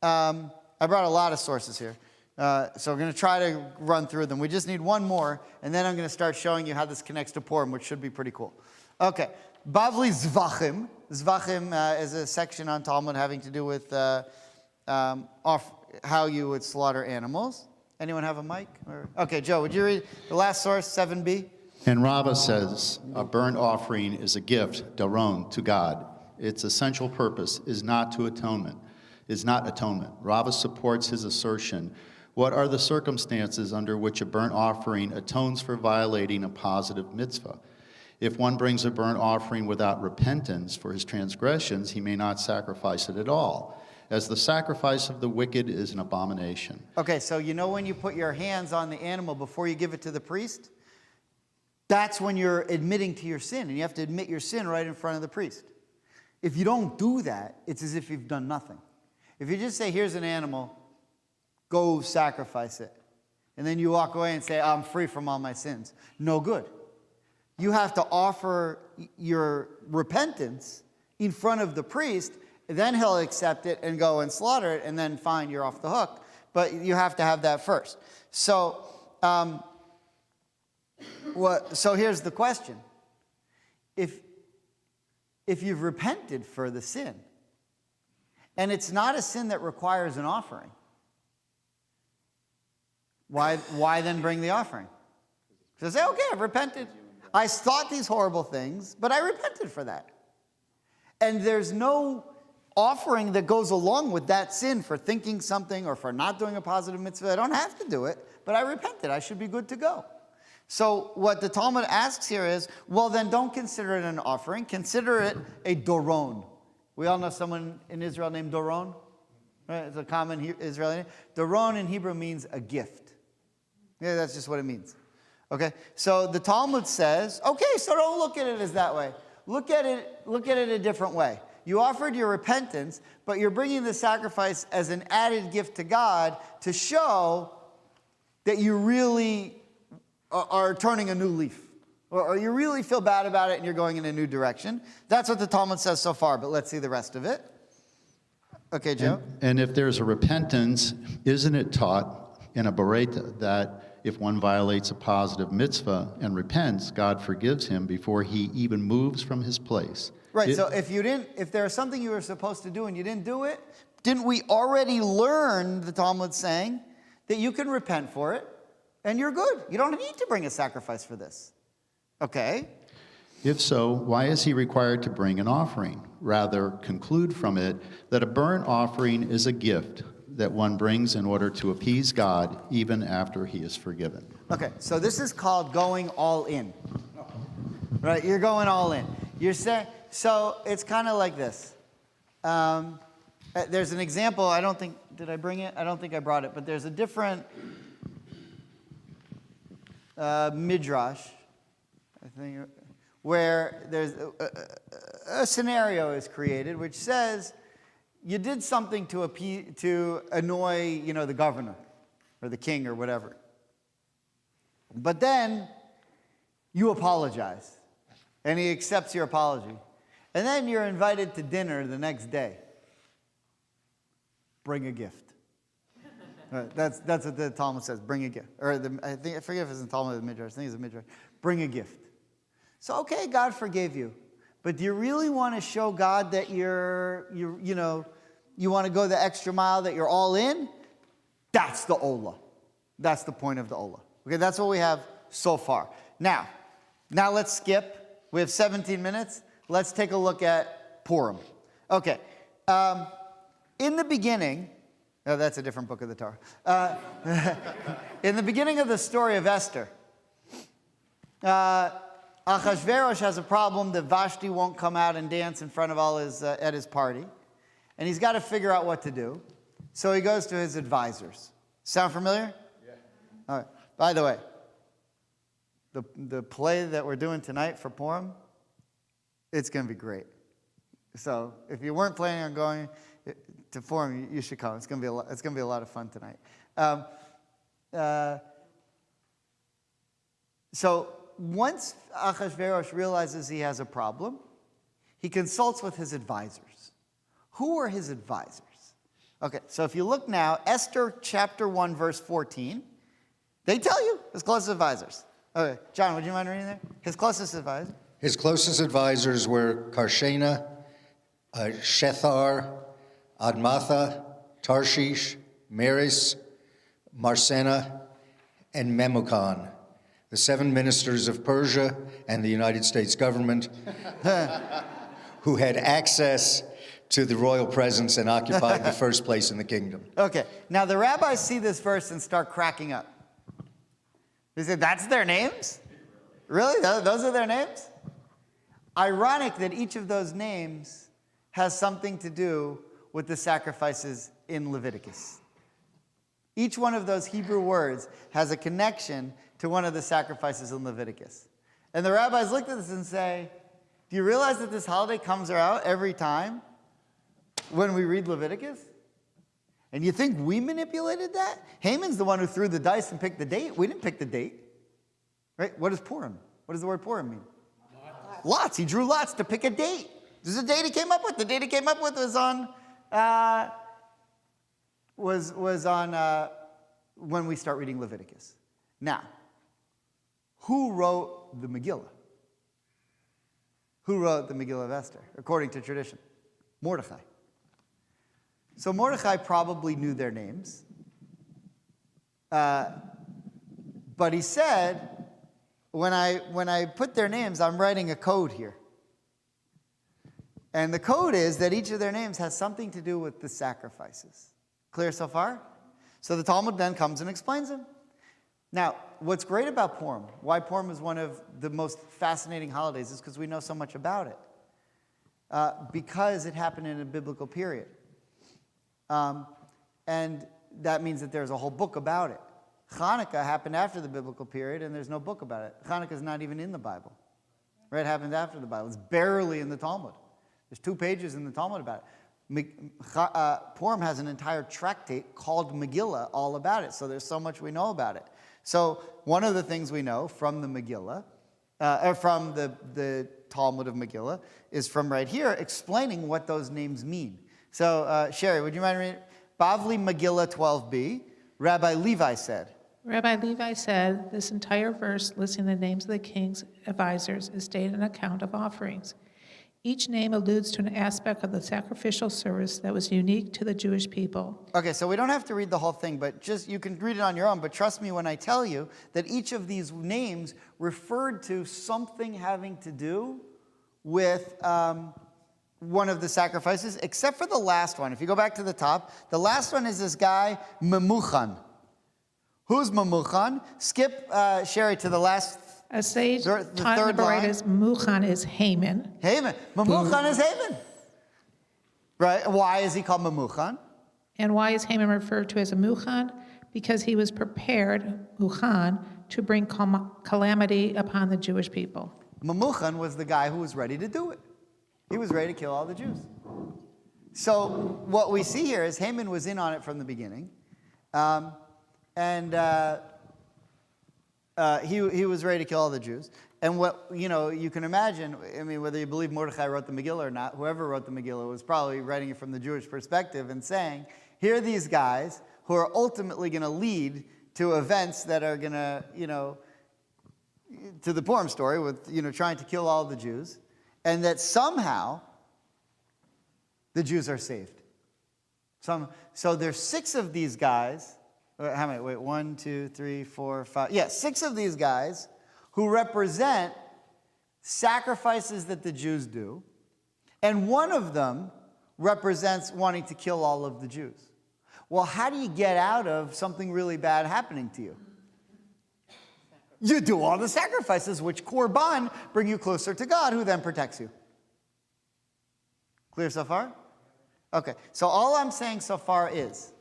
I brought a lot of sources here. So we're going to try to run through them. We just need one more, and then I'm going to start showing you how this connects to Purim, which should be pretty cool. Okay, Bavli Zvachim. Zvachim is a section on Talmud having to do with how you would slaughter animals. Anyone have a mic? Okay, Joe, would you read the last source, 7b? And Rabbah says, a burnt offering is a gift, daron, to God. Its essential purpose is not atonement. Rabbah supports his assertion. What are the circumstances under which a burnt offering atones for violating a positive mitzvah? If one brings a burnt offering without repentance for his transgressions, he may not sacrifice it at all, as the sacrifice of the wicked is an abomination. Okay, so when you put your hands on the animal before you give it to the priest, that's when you're admitting to your sin, and you have to admit your sin right in front of the priest. If you don't do that, it's as if you've done nothing. If you just say, here's an animal, go sacrifice it. And then you walk away and say, I'm free from all my sins. No good. You have to offer your repentance in front of the priest, then he'll accept it and go and slaughter it, and then fine, you're off the hook. But you have to have that first. So, so here's the question. If you've repented for the sin, and it's not a sin that requires an offering, why then bring the offering? So say, okay, I've repented. I thought these horrible things, but I repented for that. And there's no offering that goes along with that sin for thinking something or for not doing a positive mitzvah. I don't have to do it, but I repented. I should be good to go. So what the Talmud asks here is, well, then don't consider it an offering. Consider it a doron. We all know someone in Israel named Doron. Right? It's a common Israeli name. Doron in Hebrew means a gift. Yeah, that's just what it means. Okay? So the Talmud says, okay, so don't look at it as that way. Look at it a different way. You offered your repentance, but you're bringing the sacrifice as an added gift to God to show that you really are turning a new leaf. Or you really feel bad about it and you're going in a new direction. That's what the Talmud says so far, but let's see the rest of it. Okay, Joe? And if there's a repentance, isn't it taught in a Bereta that if one violates a positive mitzvah and repents, God forgives him before he even moves from his place? Right, so if there was something you were supposed to do and you didn't do it, didn't we already learn, the Talmud saying, that you can repent for it and you're good. You don't need to bring a sacrifice for this. Okay. If so, why is he required to bring an offering? Rather, conclude from it that a burnt offering is a gift that one brings in order to appease God even after he is forgiven. Okay, so this is called going all in. Right, you're going all in. You're saying, so it's kind of like this. There's an example, did I bring it? I don't think I brought it, but there's a different midrash, I think, where there's a scenario is created which says you did something to annoy, the governor or the king or whatever. But then you apologize, and he accepts your apology. And then you're invited to dinner the next day. Bring a gift. That's what the Talmud says. Bring a gift. Or I forget if it's in Talmud or the Midrash. I think it's the Midrash. Bring a gift. So okay, God forgave you, but do you really want to show God that you want to go the extra mile, that you're all in? That's the Ola. That's the point of the Ola. Okay, that's what we have so far. Now let's skip. We have 17 minutes. Let's take a look at Purim. Okay. In the beginning, that's a different book of the Torah. In the beginning of the story of Esther, Achashverosh has a problem that Vashti won't come out and dance in front of all at his party. And he's got to figure out what to do. So he goes to his advisors. Sound familiar? Yeah. All right. By the way, the play that we're doing tonight for Purim, it's going to be great. So if you weren't planning on going to Purim, you should come. It's going to be a lot of fun tonight. So once Achashverosh realizes he has a problem, he consults with his advisors. Who are his advisors? Okay, so if you look now, Esther chapter 1, verse 14, they tell you his closest advisors. Okay, John, would you mind reading there? His closest advisors. His closest advisors were Karshena, Shethar, Admatha, Tarshish, Meres, Marsena, and Memucan, the 7 ministers of Persia and the United States government who had access to the royal presence and occupied the first place in the kingdom. Okay, now the rabbis see this verse and start cracking up. They say, that's their names? Really? Those are their names? Ironic that each of those names has something to do with the sacrifices in Leviticus. Each one of those Hebrew words has a connection to one of the sacrifices in Leviticus. And the rabbis looked at this and say, do you realize that this holiday comes out every time when we read Leviticus? And you think we manipulated that? Haman's the one who threw the dice and picked the date. We didn't pick the date. Right? What is Purim? What does the word Purim mean? Lots. He drew lots to pick a date. This is the date he came up with. The date he came up with was on when we start reading Leviticus. Now, who wrote the Megillah? Who wrote the Megillah of Esther, according to tradition? Mordechai. So Mordechai probably knew their names. But he said, when I put their names, I'm writing a code here. And the code is that each of their names has something to do with the sacrifices. Clear so far? So the Talmud then comes and explains them. Now, what's great about Purim, why Purim is one of the most fascinating holidays, is because we know so much about it. Because it happened in a biblical period. And that means that there's a whole book about it. Hanukkah happened after the biblical period, and there's no book about it. Hanukkah is not even in the Bible. Right? It happened after the Bible. It's barely in the Talmud. There's 2 pages in the Talmud about it. Purim has an entire tractate called Megillah all about it. So there's so much we know about it. So one of the things we know from the Megillah, from the Talmud of Megillah, is from right here explaining what those names mean. So Sherry, would you mind reading? Bavli Megillah 12b, Rabbi Levi said. Rabbi Levi said, this entire verse listing the names of the king's advisors is stated an account of offerings. Each name alludes to an aspect of the sacrificial service that was unique to the Jewish people. Okay, so we don't have to read the whole thing, but just you can read it on your own. But trust me when I tell you that each of these names referred to something having to do with one of the sacrifices, except for the last one. If you go back to the top, the last one is this guy, Memuchan. Who's Memuchan? Skip, Sherry, to the last. A sage the taught third in the line. Bereithus, Memuchan is Haman. Haman. Memuchan is Haman. Right? Why is he called Memuchan? And why is Haman referred to as a Muchan? Because he was prepared, Muchan, to bring calamity upon the Jewish people. Memuchan was the guy who was ready to do it. He was ready to kill all the Jews. So what we see here is Haman was in on it from the beginning. He was ready to kill all the Jews. And what, you can imagine, I mean, whether you believe Mordechai wrote the Megillah or not, whoever wrote the Megillah was probably writing it from the Jewish perspective and saying, here are these guys who are ultimately going to lead to events that are going to, to the Purim story with, trying to kill all the Jews, and that somehow the Jews are saved. So there's 6 of these guys. How many? Wait, 1, 2, 3, 4, 5. Yeah, 6 of these guys who represent sacrifices that the Jews do, and one of them represents wanting to kill all of the Jews. Well, how do you get out of something really bad happening to you? You do all the sacrifices, which korban bring you closer to God, who then protects you. Clear so far? Okay, so all I'm saying so far is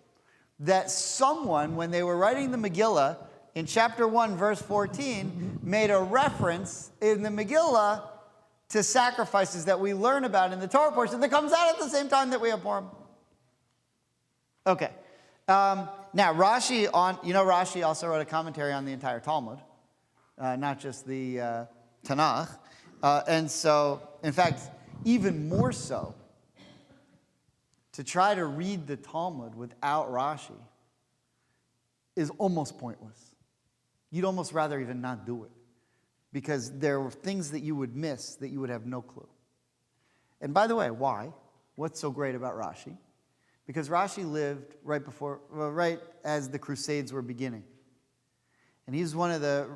that someone, when they were writing the Megillah, in chapter 1, verse 14, made a reference in the Megillah to sacrifices that we learn about in the Torah portion that comes out at the same time that we have Purim. Okay. Now, Rashi Rashi also wrote a commentary on the entire Talmud, not just the Tanakh. And so, in fact, even more so, to try to read the Talmud without Rashi is almost pointless. You'd almost rather even not do it, because there were things that you would miss that you would have no clue. And by the way, why? What's so great about Rashi? Because Rashi lived right as the Crusades were beginning. And he's one of the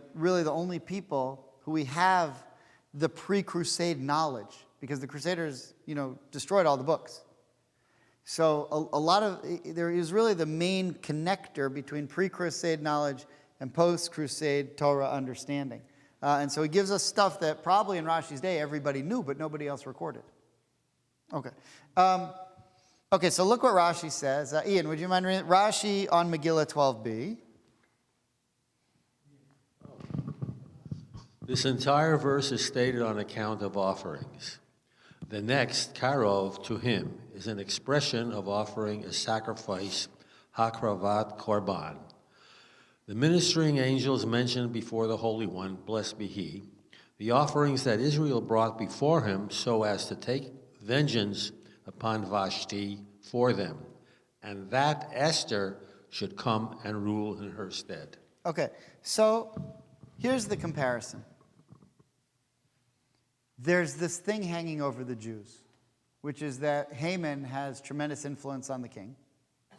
only people who we have the pre-Crusade knowledge, because the Crusaders, destroyed all the books. So there is really the main connector between pre-Crusade knowledge and post-Crusade Torah understanding. And so he gives us stuff that probably in Rashi's day everybody knew, but nobody else recorded. Okay. Okay, so look what Rashi says. Ian, would you mind reading Rashi on Megillah 12b? This entire verse is stated on account of offerings. The next, karov, to him, is an expression of offering a sacrifice Hakravat Korban. The ministering angels mentioned before the Holy One, blessed be he, the offerings that Israel brought before him so as to take vengeance upon Vashti for them, and that Esther should come and rule in her stead. Okay, so here's the comparison. There's this thing hanging over the Jews, which is that Haman has tremendous influence on the king.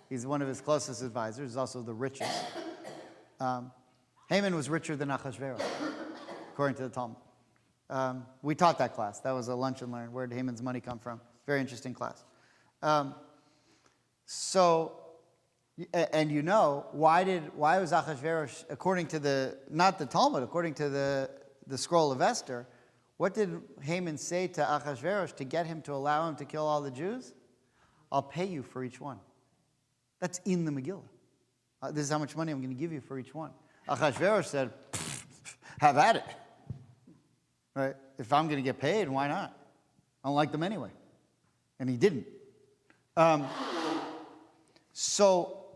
He's one of his closest advisors, he's also the richest. Haman was richer than Achashverosh, according to the Talmud. We taught that class. That was a lunch and learn. Where did Haman's money come from? Very interesting class. And you know, why was Achashverosh, according to not the Talmud, according to the scroll of Esther, what did Haman say to Achashverosh to get him to allow him to kill all the Jews? I'll pay you for each one. That's in the Megillah. This is how much money I'm going to give you for each one. Achashverosh said, have at it. Right? If I'm going to get paid, why not? I don't like them anyway. And he didn't. So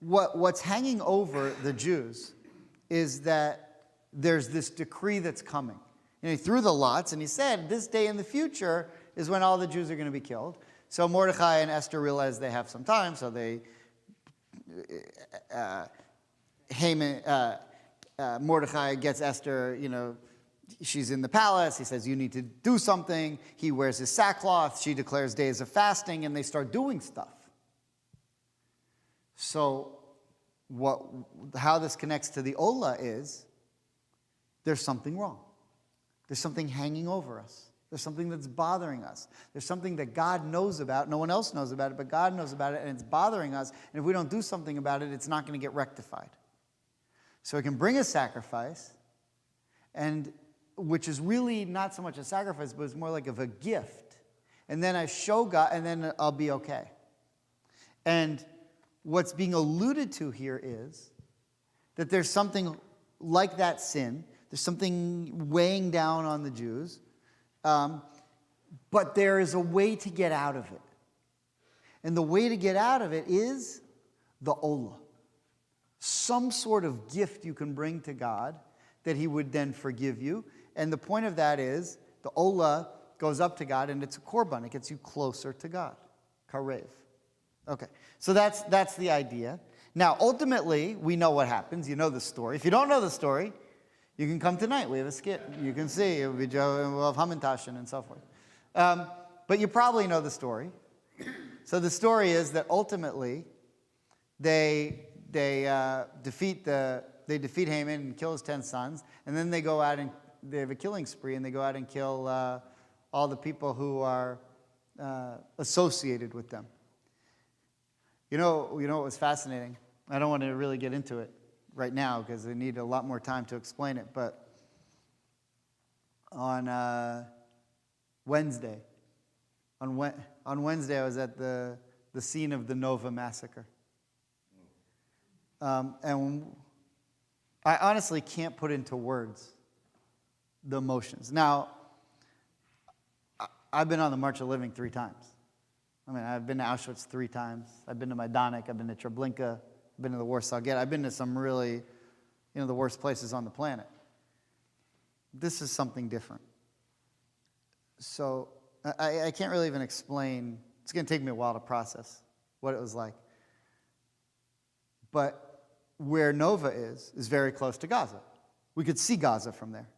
what's hanging over the Jews is that there's this decree that's coming. And he threw the lots and he said, this day in the future is when all the Jews are going to be killed. So Mordecai and Esther realize they have some time, so Mordecai gets Esther, she's in the palace. He says, you need to do something. He wears his sackcloth. She declares days of fasting, and they start doing stuff. So how this connects to the Ola is there's something wrong. There's something hanging over us. There's something that's bothering us. There's something that God knows about. No one else knows about it, but God knows about it, and it's bothering us. And if we don't do something about it, it's not going to get rectified. So it can bring a sacrifice, and which is really not so much a sacrifice, but it's more like of a gift. And then I show God, and then I'll be okay. And what's being alluded to here is that there's something like that sin. There's something weighing down on the Jews. But there is a way to get out of it. And the way to get out of it is the Ola. Some sort of gift you can bring to God that he would then forgive you. And the point of that is the Ola goes up to God and it's a korban. It gets you closer to God. Karev. Okay, so that's the idea. Now, ultimately, we know what happens. You know the story. If you don't know the story, you can come tonight. We have a skit. You can see. It will be Joe, and we'll have Hamantashen and so forth. But you probably know the story. So the story is that ultimately they defeat Haman and kill his 10 sons, and then they go out and they have a killing spree, and they go out and kill all the people who are associated with them. You know what was fascinating? I don't want to really get into it right now because I need a lot more time to explain it. But on Wednesday, I was at the scene of the Nova massacre, and I honestly can't put into words the emotions. Now, I've been on the March of Living 3 times. I mean, I've been to Auschwitz 3 times. I've been to Majdanek. I've been to Treblinka. I've been to the Warsaw Ghetto. I've been to some really, the worst places on the planet. This is something different. So I can't really even explain. It's going to take me a while to process what it was like. But where Nova is very close to Gaza. We could see Gaza from there.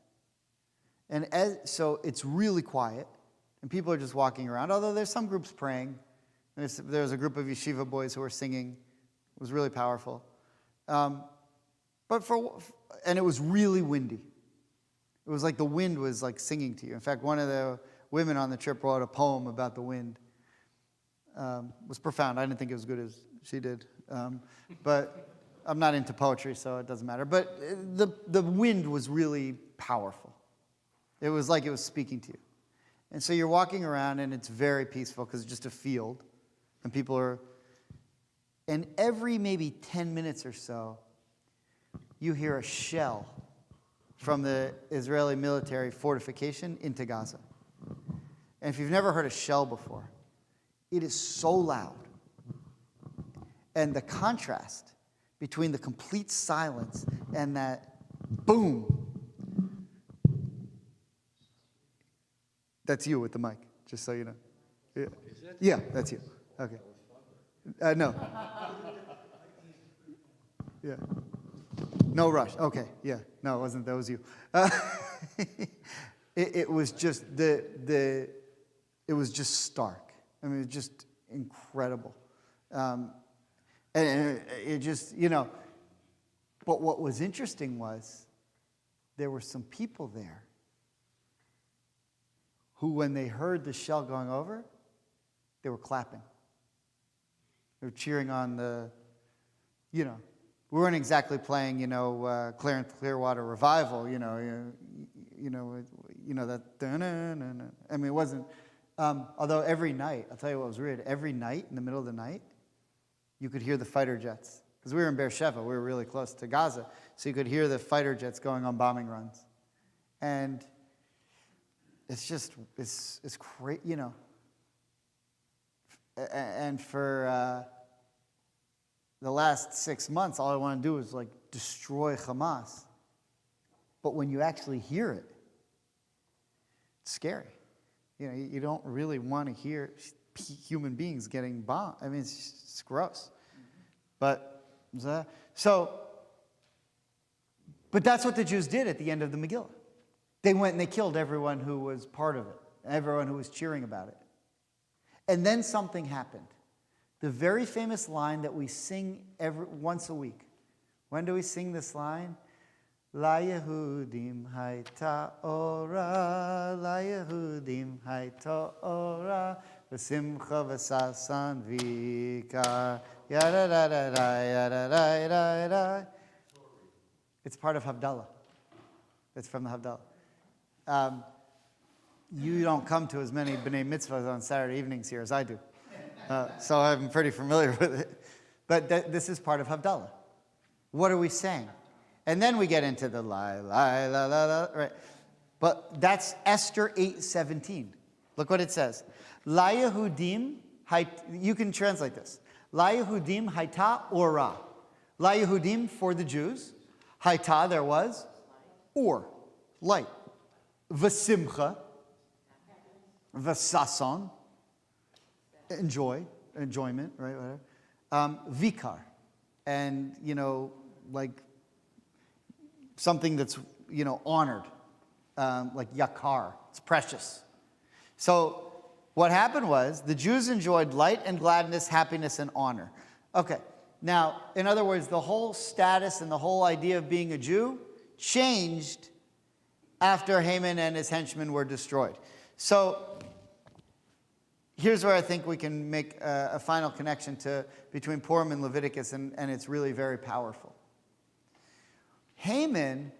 And so it's really quiet. And people are just walking around, although there's some groups praying. There's a group of yeshiva boys who were singing. It was really powerful. And it was really windy. It was like the wind was like singing to you. In fact, one of the women on the trip wrote a poem about the wind. It was profound. I didn't think it was good as she did. But I'm not into poetry, so it doesn't matter. But the wind was really powerful. It was like it was speaking to you. And so you're walking around, and it's very peaceful because it's just a field. And people are... And every maybe 10 minutes or so, you hear a shell from the Israeli military fortification into Gaza. And if you've never heard a shell before, it is so loud. And the contrast between the complete silence and that boom. That's you with the mic, just so you know. Yeah, yeah, that's you. Okay. No. Yeah. No rush. Okay. Yeah. No, it wasn't. That was you. It was just it was just stark. I mean, it was just incredible. And it just, but what was interesting was there were some people there who, when they heard the shell going over, they were clapping. They were cheering on we weren't exactly playing, Clearwater Revival, that. I mean, it wasn't. Although every night, I'll tell you what was weird. Every night, in the middle of the night, you could hear the fighter jets. Because we were in Beersheba, we were really close to Gaza, so you could hear the fighter jets going on bombing runs. And it's just, it's great, And for the last 6 months, all I want to do is destroy Hamas. But when you actually hear it, it's scary. You don't really want to hear human beings getting bombed. I mean, it's gross. But that's what the Jews did at the end of the Megillah. They went and they killed everyone who was part of it, everyone who was cheering about it. And then something happened. The very famous line that we sing once a week. When do we sing this line? La Yehudim hayta ora, La Yehudim hayta ora, v'simcha v'sasan v'ikar, yada da da da yada da da da. It's part of Havdalah. It's from the Havdalah. You don't come to as many B'nai Mitzvahs on Saturday evenings here as I do. So I'm pretty familiar with it. But this is part of Havdalah. What are we saying? And then we get into the la, right? But that's Esther 8:17. Look what it says. La Yehudim, you can translate this. La Yehudim hayta ora. La Yehudim for the Jews. Hayta, there was. Or, light. V'simcha. V'sason. Enjoyment, right? Whatever. Vikar. And, something that's, honored, like yakar. It's precious. So what happened was the Jews enjoyed light and gladness, happiness and honor. Okay. Now, in other words, the whole status and the whole idea of being a Jew changed after Haman and his henchmen were destroyed. So here's where I think we can make a final connection between Purim and Leviticus, and it's really very powerful. Haman,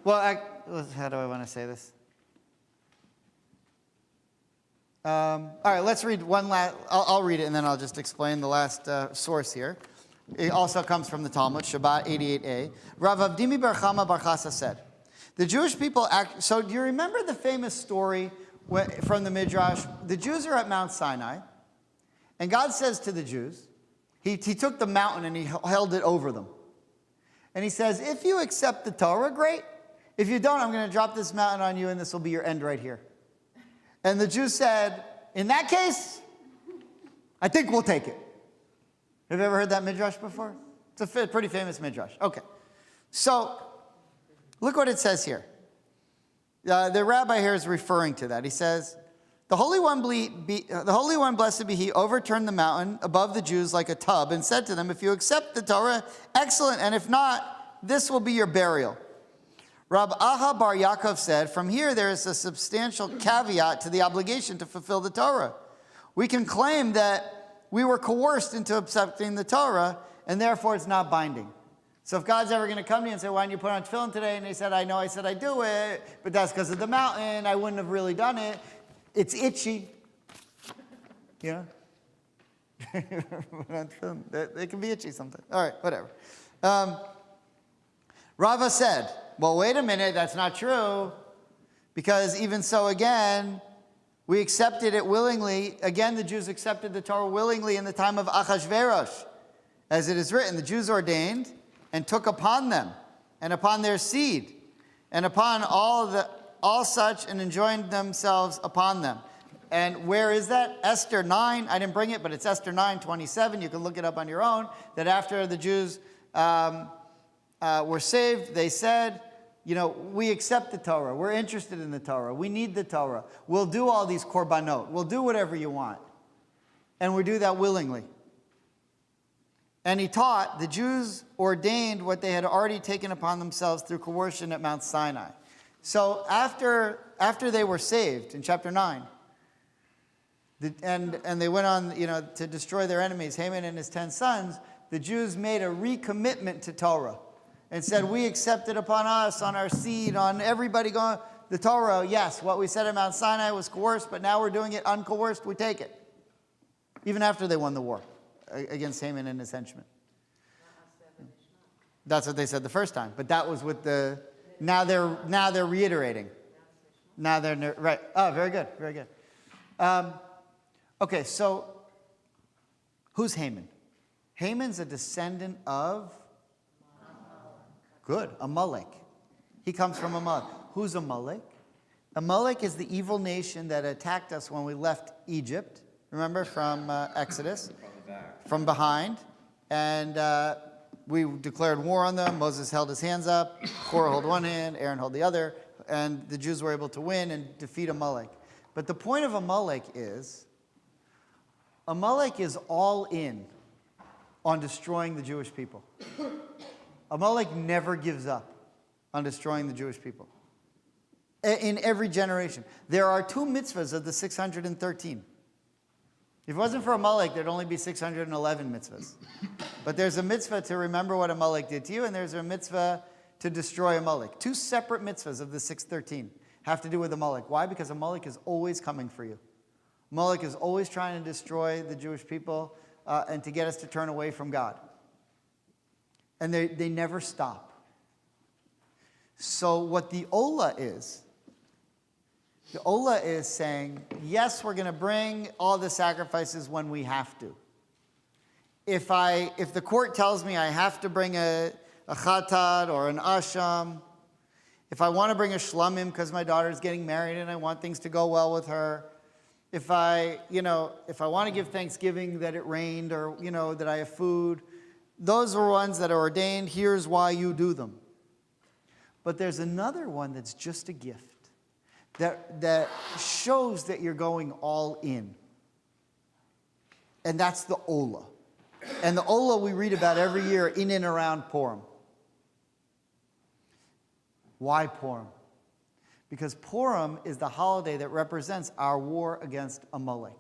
how do I want to say this? All right, let's read one last, I'll read it and then I'll just explain the last source here. It also comes from the Talmud, Shabbat 88a. Rav Avdimi bar Chama bar Chasa said, the Jewish people so do you remember the famous story from the Midrash? The Jews are at Mount Sinai, and God says to the Jews, he took the mountain and he held it over them. And he says, if you accept the Torah, great. If you don't, I'm going to drop this mountain on you and this will be your end right here. And the Jews said, in that case, I think we'll take it. Have you ever heard that Midrash before? It's a pretty famous Midrash. Okay. So, look what it says here. The rabbi here is referring to that. He says, the Holy One, blessed be He, overturned the mountain above the Jews like a tub and said to them, if you accept the Torah, excellent, and if not, this will be your burial. Rab Aha bar Yaakov said, from here there is a substantial caveat to the obligation to fulfill the Torah. We can claim that we were coerced into accepting the Torah, and therefore it's not binding. So if God's ever going to come to you and say, why didn't you put on tefillin today? And he said, I know, I said I do it, but that's because of the mountain. I wouldn't have really done it. It's itchy. You know? They can be itchy sometimes. All right, whatever. Rava said, well, wait a minute, that's not true. Because even so, again, We accepted it willingly. Again, the Jews accepted the Torah willingly in the time of Achashverosh. As it is written, the Jews ordained and took upon them and upon their seed and upon all such and enjoined themselves upon them. And where is that? Esther 9. I didn't bring it, but it's Esther 9:27. You can look it up on your own. That after the Jews were saved, they said, we accept the Torah. We're interested in the Torah. We need the Torah. We'll do all these korbanot. We'll do whatever you want. And we do that willingly. And he taught the Jews ordained what they had already taken upon themselves through coercion at Mount Sinai. So after they were saved in chapter 9, and they went on to destroy their enemies, Haman and his 10 sons, the Jews made a recommitment to Torah and said, we accept it upon us, on our seed, on everybody going, the Torah, yes, what we said at Mount Sinai was coerced, but now we're doing it uncoerced, we take it. Even after they won the war against Haman and his henchmen. That's what they said the first time. But that was with the, now they're reiterating. Now they're, right. Oh, very good, very good. Okay, so who's Haman? Haman's a descendant of, good, Amalek. He comes from Amalek. Who's Amalek? Amalek is the evil nation that attacked us when we left Egypt. Remember, from Exodus? From behind. And we declared war on them. Moses held his hands up. Korah held one hand, Aaron held the other. And the Jews were able to win and defeat Amalek. But the point of Amalek is all in on destroying the Jewish people. Amalek never gives up on destroying the Jewish people. In every generation. There are 2 mitzvahs of the 613. If it wasn't for Amalek, there'd only be 611 mitzvahs. But there's a mitzvah to remember what Amalek did to you, and there's a mitzvah to destroy Amalek. 2 separate mitzvahs of the 613 have to do with Amalek. Why? Because Amalek is always coming for you. Amalek is always trying to destroy the Jewish people and to get us to turn away from God. And they never stop. So what the Ola is saying, yes, we're going to bring all the sacrifices when we have to. If the court tells me I have to bring a chatat or an asham, if I want to bring a shlamim because my daughter's getting married and I want things to go well with her, if I want to give thanksgiving that it rained or, that I have food, those are ones that are ordained. Here's why you do them. But there's another one that's just a gift that shows that you're going all in. And that's the Ola. And the Ola we read about every year in and around Purim. Why Purim? Because Purim is the holiday that represents our war against Amalek.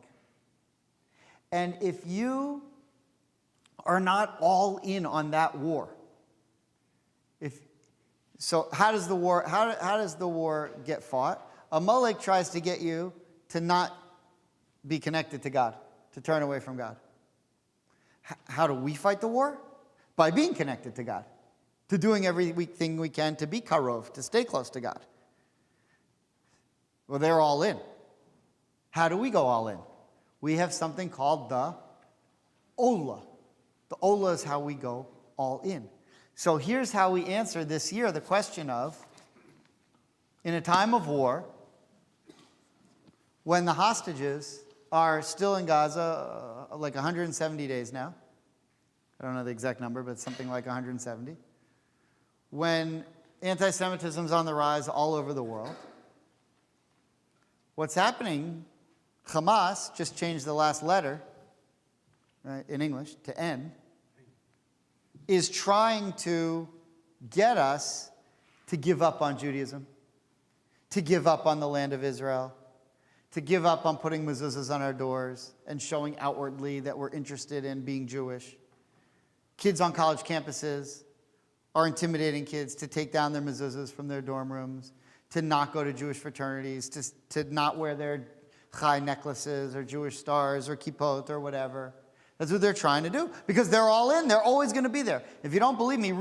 And if you are not all in on that war, so how does the war get fought? Amalek tries to get you to not be connected to God, to turn away from God. How do we fight the war? By being connected to God, to doing everything we can to be karov, to stay close to God. Well, they're all in. How do we go all in? We have something called the Ola. The Ola is how we go all in. So here's how we answer this year the question of, in a time of war, when the hostages are still in Gaza, like 170 days now, I don't know the exact number, but something like 170, when anti-Semitism is on the rise all over the world, what's happening, Hamas just changed the last letter, right, in English, to N, is trying to get us to give up on Judaism, to give up on the land of Israel, to give up on putting mezuzahs on our doors and showing outwardly that we're interested in being Jewish. Kids on college campuses are intimidating kids to take down their mezuzahs from their dorm rooms, to not go to Jewish fraternities, to not wear their chai necklaces or Jewish stars or kippot or whatever. That's what they're trying to do because they're all in. They're always going to be there. If you don't believe me,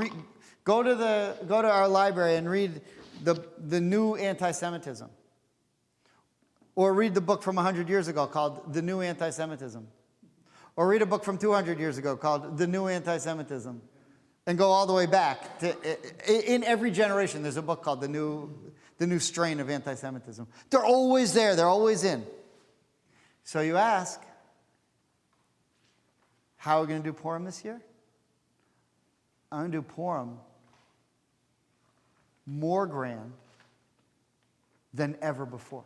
go to our library and read the new anti-Semitism. Or read the book from 100 years ago called The New Anti-Semitism. Or read a book from 200 years ago called The New Anti-Semitism. And go all the way back to, in every generation, there's a book called The New Strain of Anti-Semitism. They're always there, they're always in. So you ask, how are we going to do Purim this year? I'm going to do Purim more grand than ever before.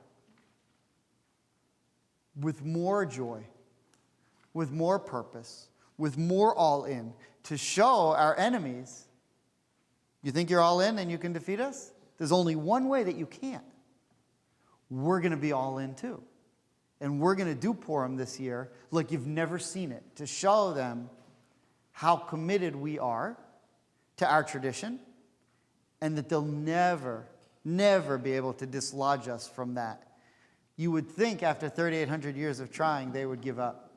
With more joy, with more purpose, with more all in, to show our enemies, you think you're all in and you can defeat us? There's only one way that you can't. We're going to be all in too. And we're going to do Purim this year like you've never seen it, to show them how committed we are to our tradition, and that they'll never, never be able to dislodge us from that. You would think after 3,800 years of trying, they would give up.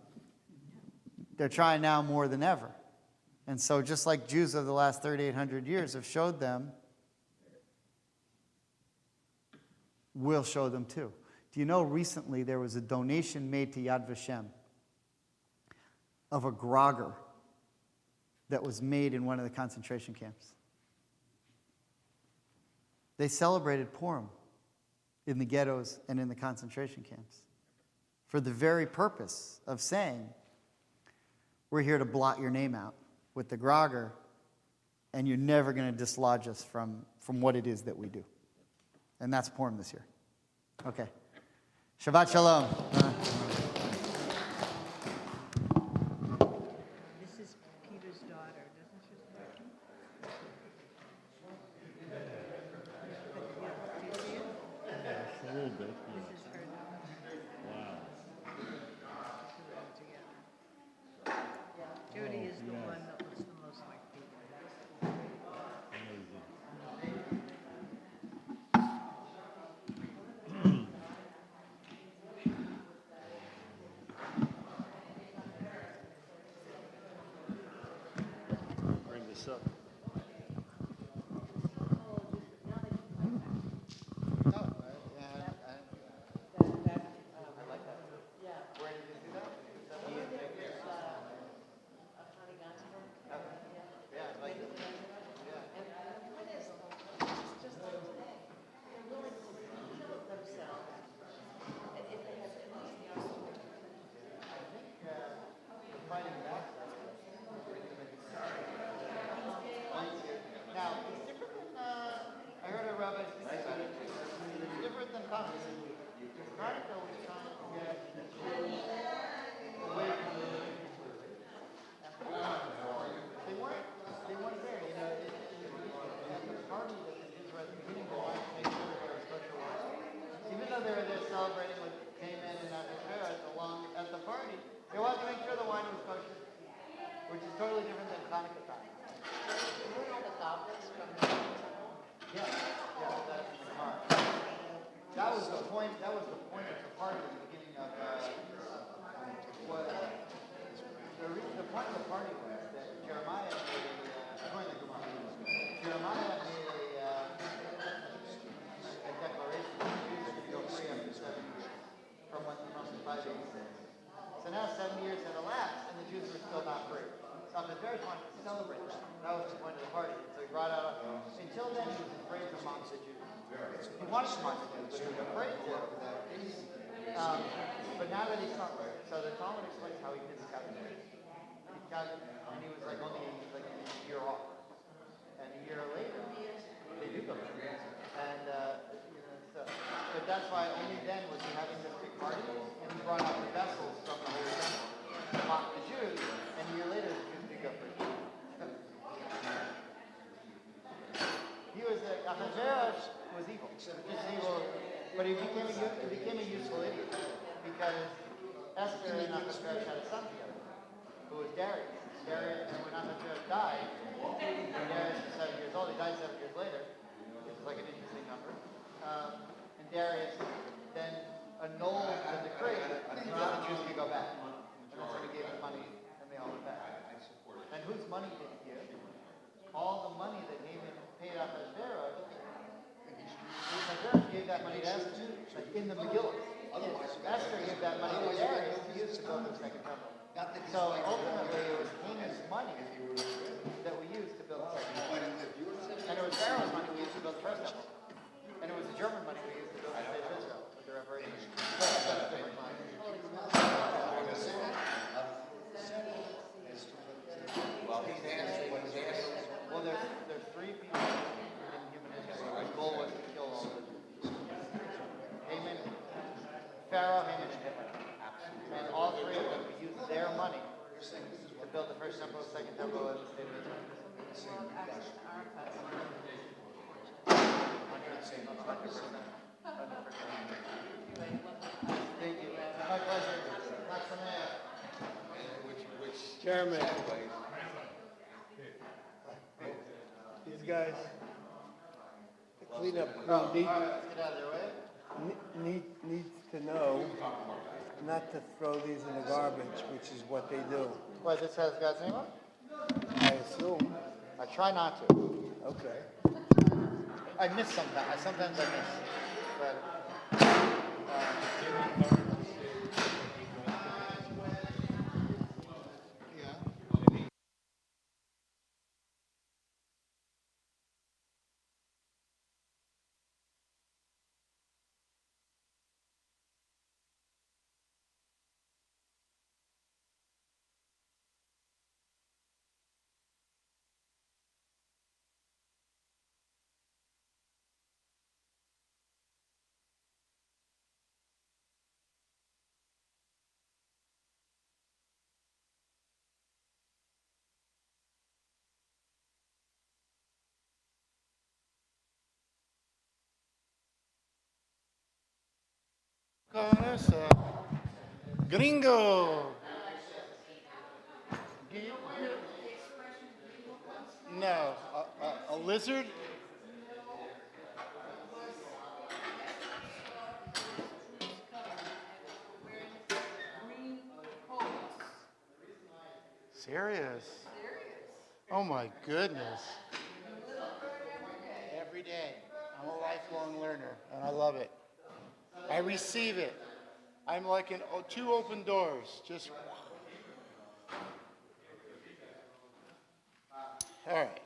They're trying now more than ever. And so just like Jews of the last 3,800 years have showed them, we'll show them too. Do you know recently there was a donation made to Yad Vashem of a grogger that was made in one of the concentration camps? They celebrated Purim in the ghettos and in the concentration camps for the very purpose of saying, we're here to blot your name out with the grogger, and you're never going to dislodge us from what it is that we do. And that's Purim this year. Okay. Shabbat Shalom. This is Peter's daughter, doesn't she? Do you see it? A little bit. This is her daughter. Wow. Judy is the one that looks the most like Peter. Bring this up. Now, it's different than, I heard a rabbi speak about it. It's different than Hanukkah. Hanukkah was trying to get away from the they weren't there, you know. At the party that the Jews were at the beginning, they wanted to make sure that there was special worship. Even though they were there celebrating with Haman and Achashverosh along at the party, they wanted to make sure the wine was kosher, which is totally different than Hanukkah time. Yeah, that's in the car. That was the point. That was the point of the party at the beginning of what the point of the party was that Jeremiah made according to Gemara, Jeremiah made a declaration that the Jews are going to go free after 7 years from 586. So now 7 years had elapsed, and the Jews were still not free. So the Jews wanted to celebrate that. That was the point of the party. So he brought out, until then he was afraid to mock the Jews. He wanted to mock the Jews, but he was afraid to. But now that he's not, so the Talmud explains how he did the calculation. And he was like only like a year off. And a year later, they do go free. And but that's why only then was he having this big party, and he brought out the vessels from the Holy Temple to mock the Jews, and a year later the Jews did go free. He was Achashverosh was evil, but he became a useful idiot because Esther and Achashverosh had a son together, who was Darius. And when Achashverosh died, when Darius was 7 years old, he died 7 years later, which is like an interesting number. And Darius then annulled the decree, so now the Jews could go back. And that's when he gave them money, and they all went back. And whose money did he give? All the money that Haman paid Achashverosh, Achashverosh gave that money to Esther, like in the Megillah. Esther gave that money to Darius to use to build the second temple. So ultimately, it was king's money that we used to build the second temple. And it was Pharaoh's money we used to build the first temple. And it was the German money we used to build the state of Israel with the reparations. That's different money. Well, there's three people in human history whose goal was to kill all the Jews. Haman, Pharaoh, Haman, and Hitler. And all three of them used their money to build the first temple, the second temple, and the state of Israel. Thank you. My pleasure. Chairman. These guys, the cleanup crew Get out of their way. needs to know not to throw these in the garbage, which is what they do. What, this has God's name on it? I assume. I try not to. Okay. I miss sometimes. Sometimes I miss. But Con esa. Gringo. No, a lizard? Serious? Oh my goodness. Every day. I'm a lifelong learner and I love it. I receive it. I'm like in two open doors. Just. All right.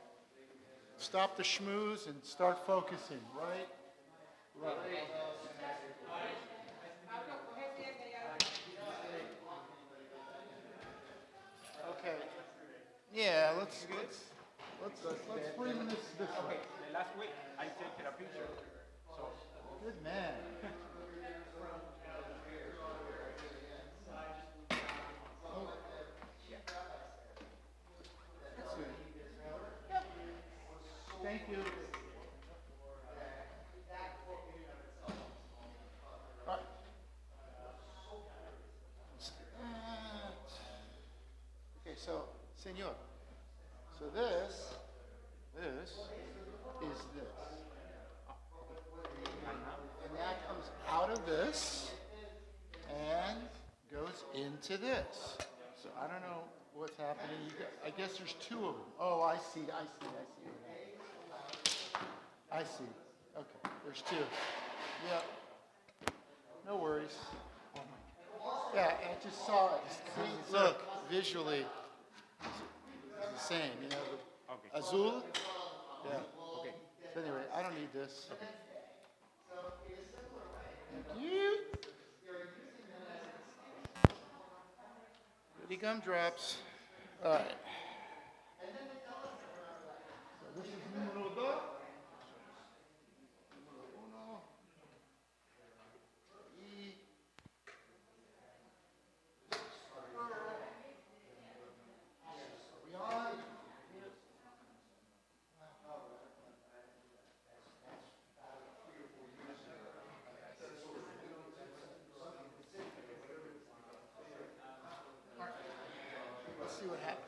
Stop the schmooze and start focusing, right? Right. Okay. Yeah, let's bring this way. Last week I taken a picture. So Good man. Thank you. Okay, so, senor, so this is this. And that comes out of this and goes into this. So I don't know what's happening. I guess there's two of them. Oh, I see. I see. Okay, there's two. Yep. No worries. Yeah, I just saw it. See, look, visually, it's the same. You know, the azul. Yeah. Okay. So anyway, I don't need this. Thank you. Goody gumdrops. All right. So this is numero dos. Numero uno. Y let's see what happens.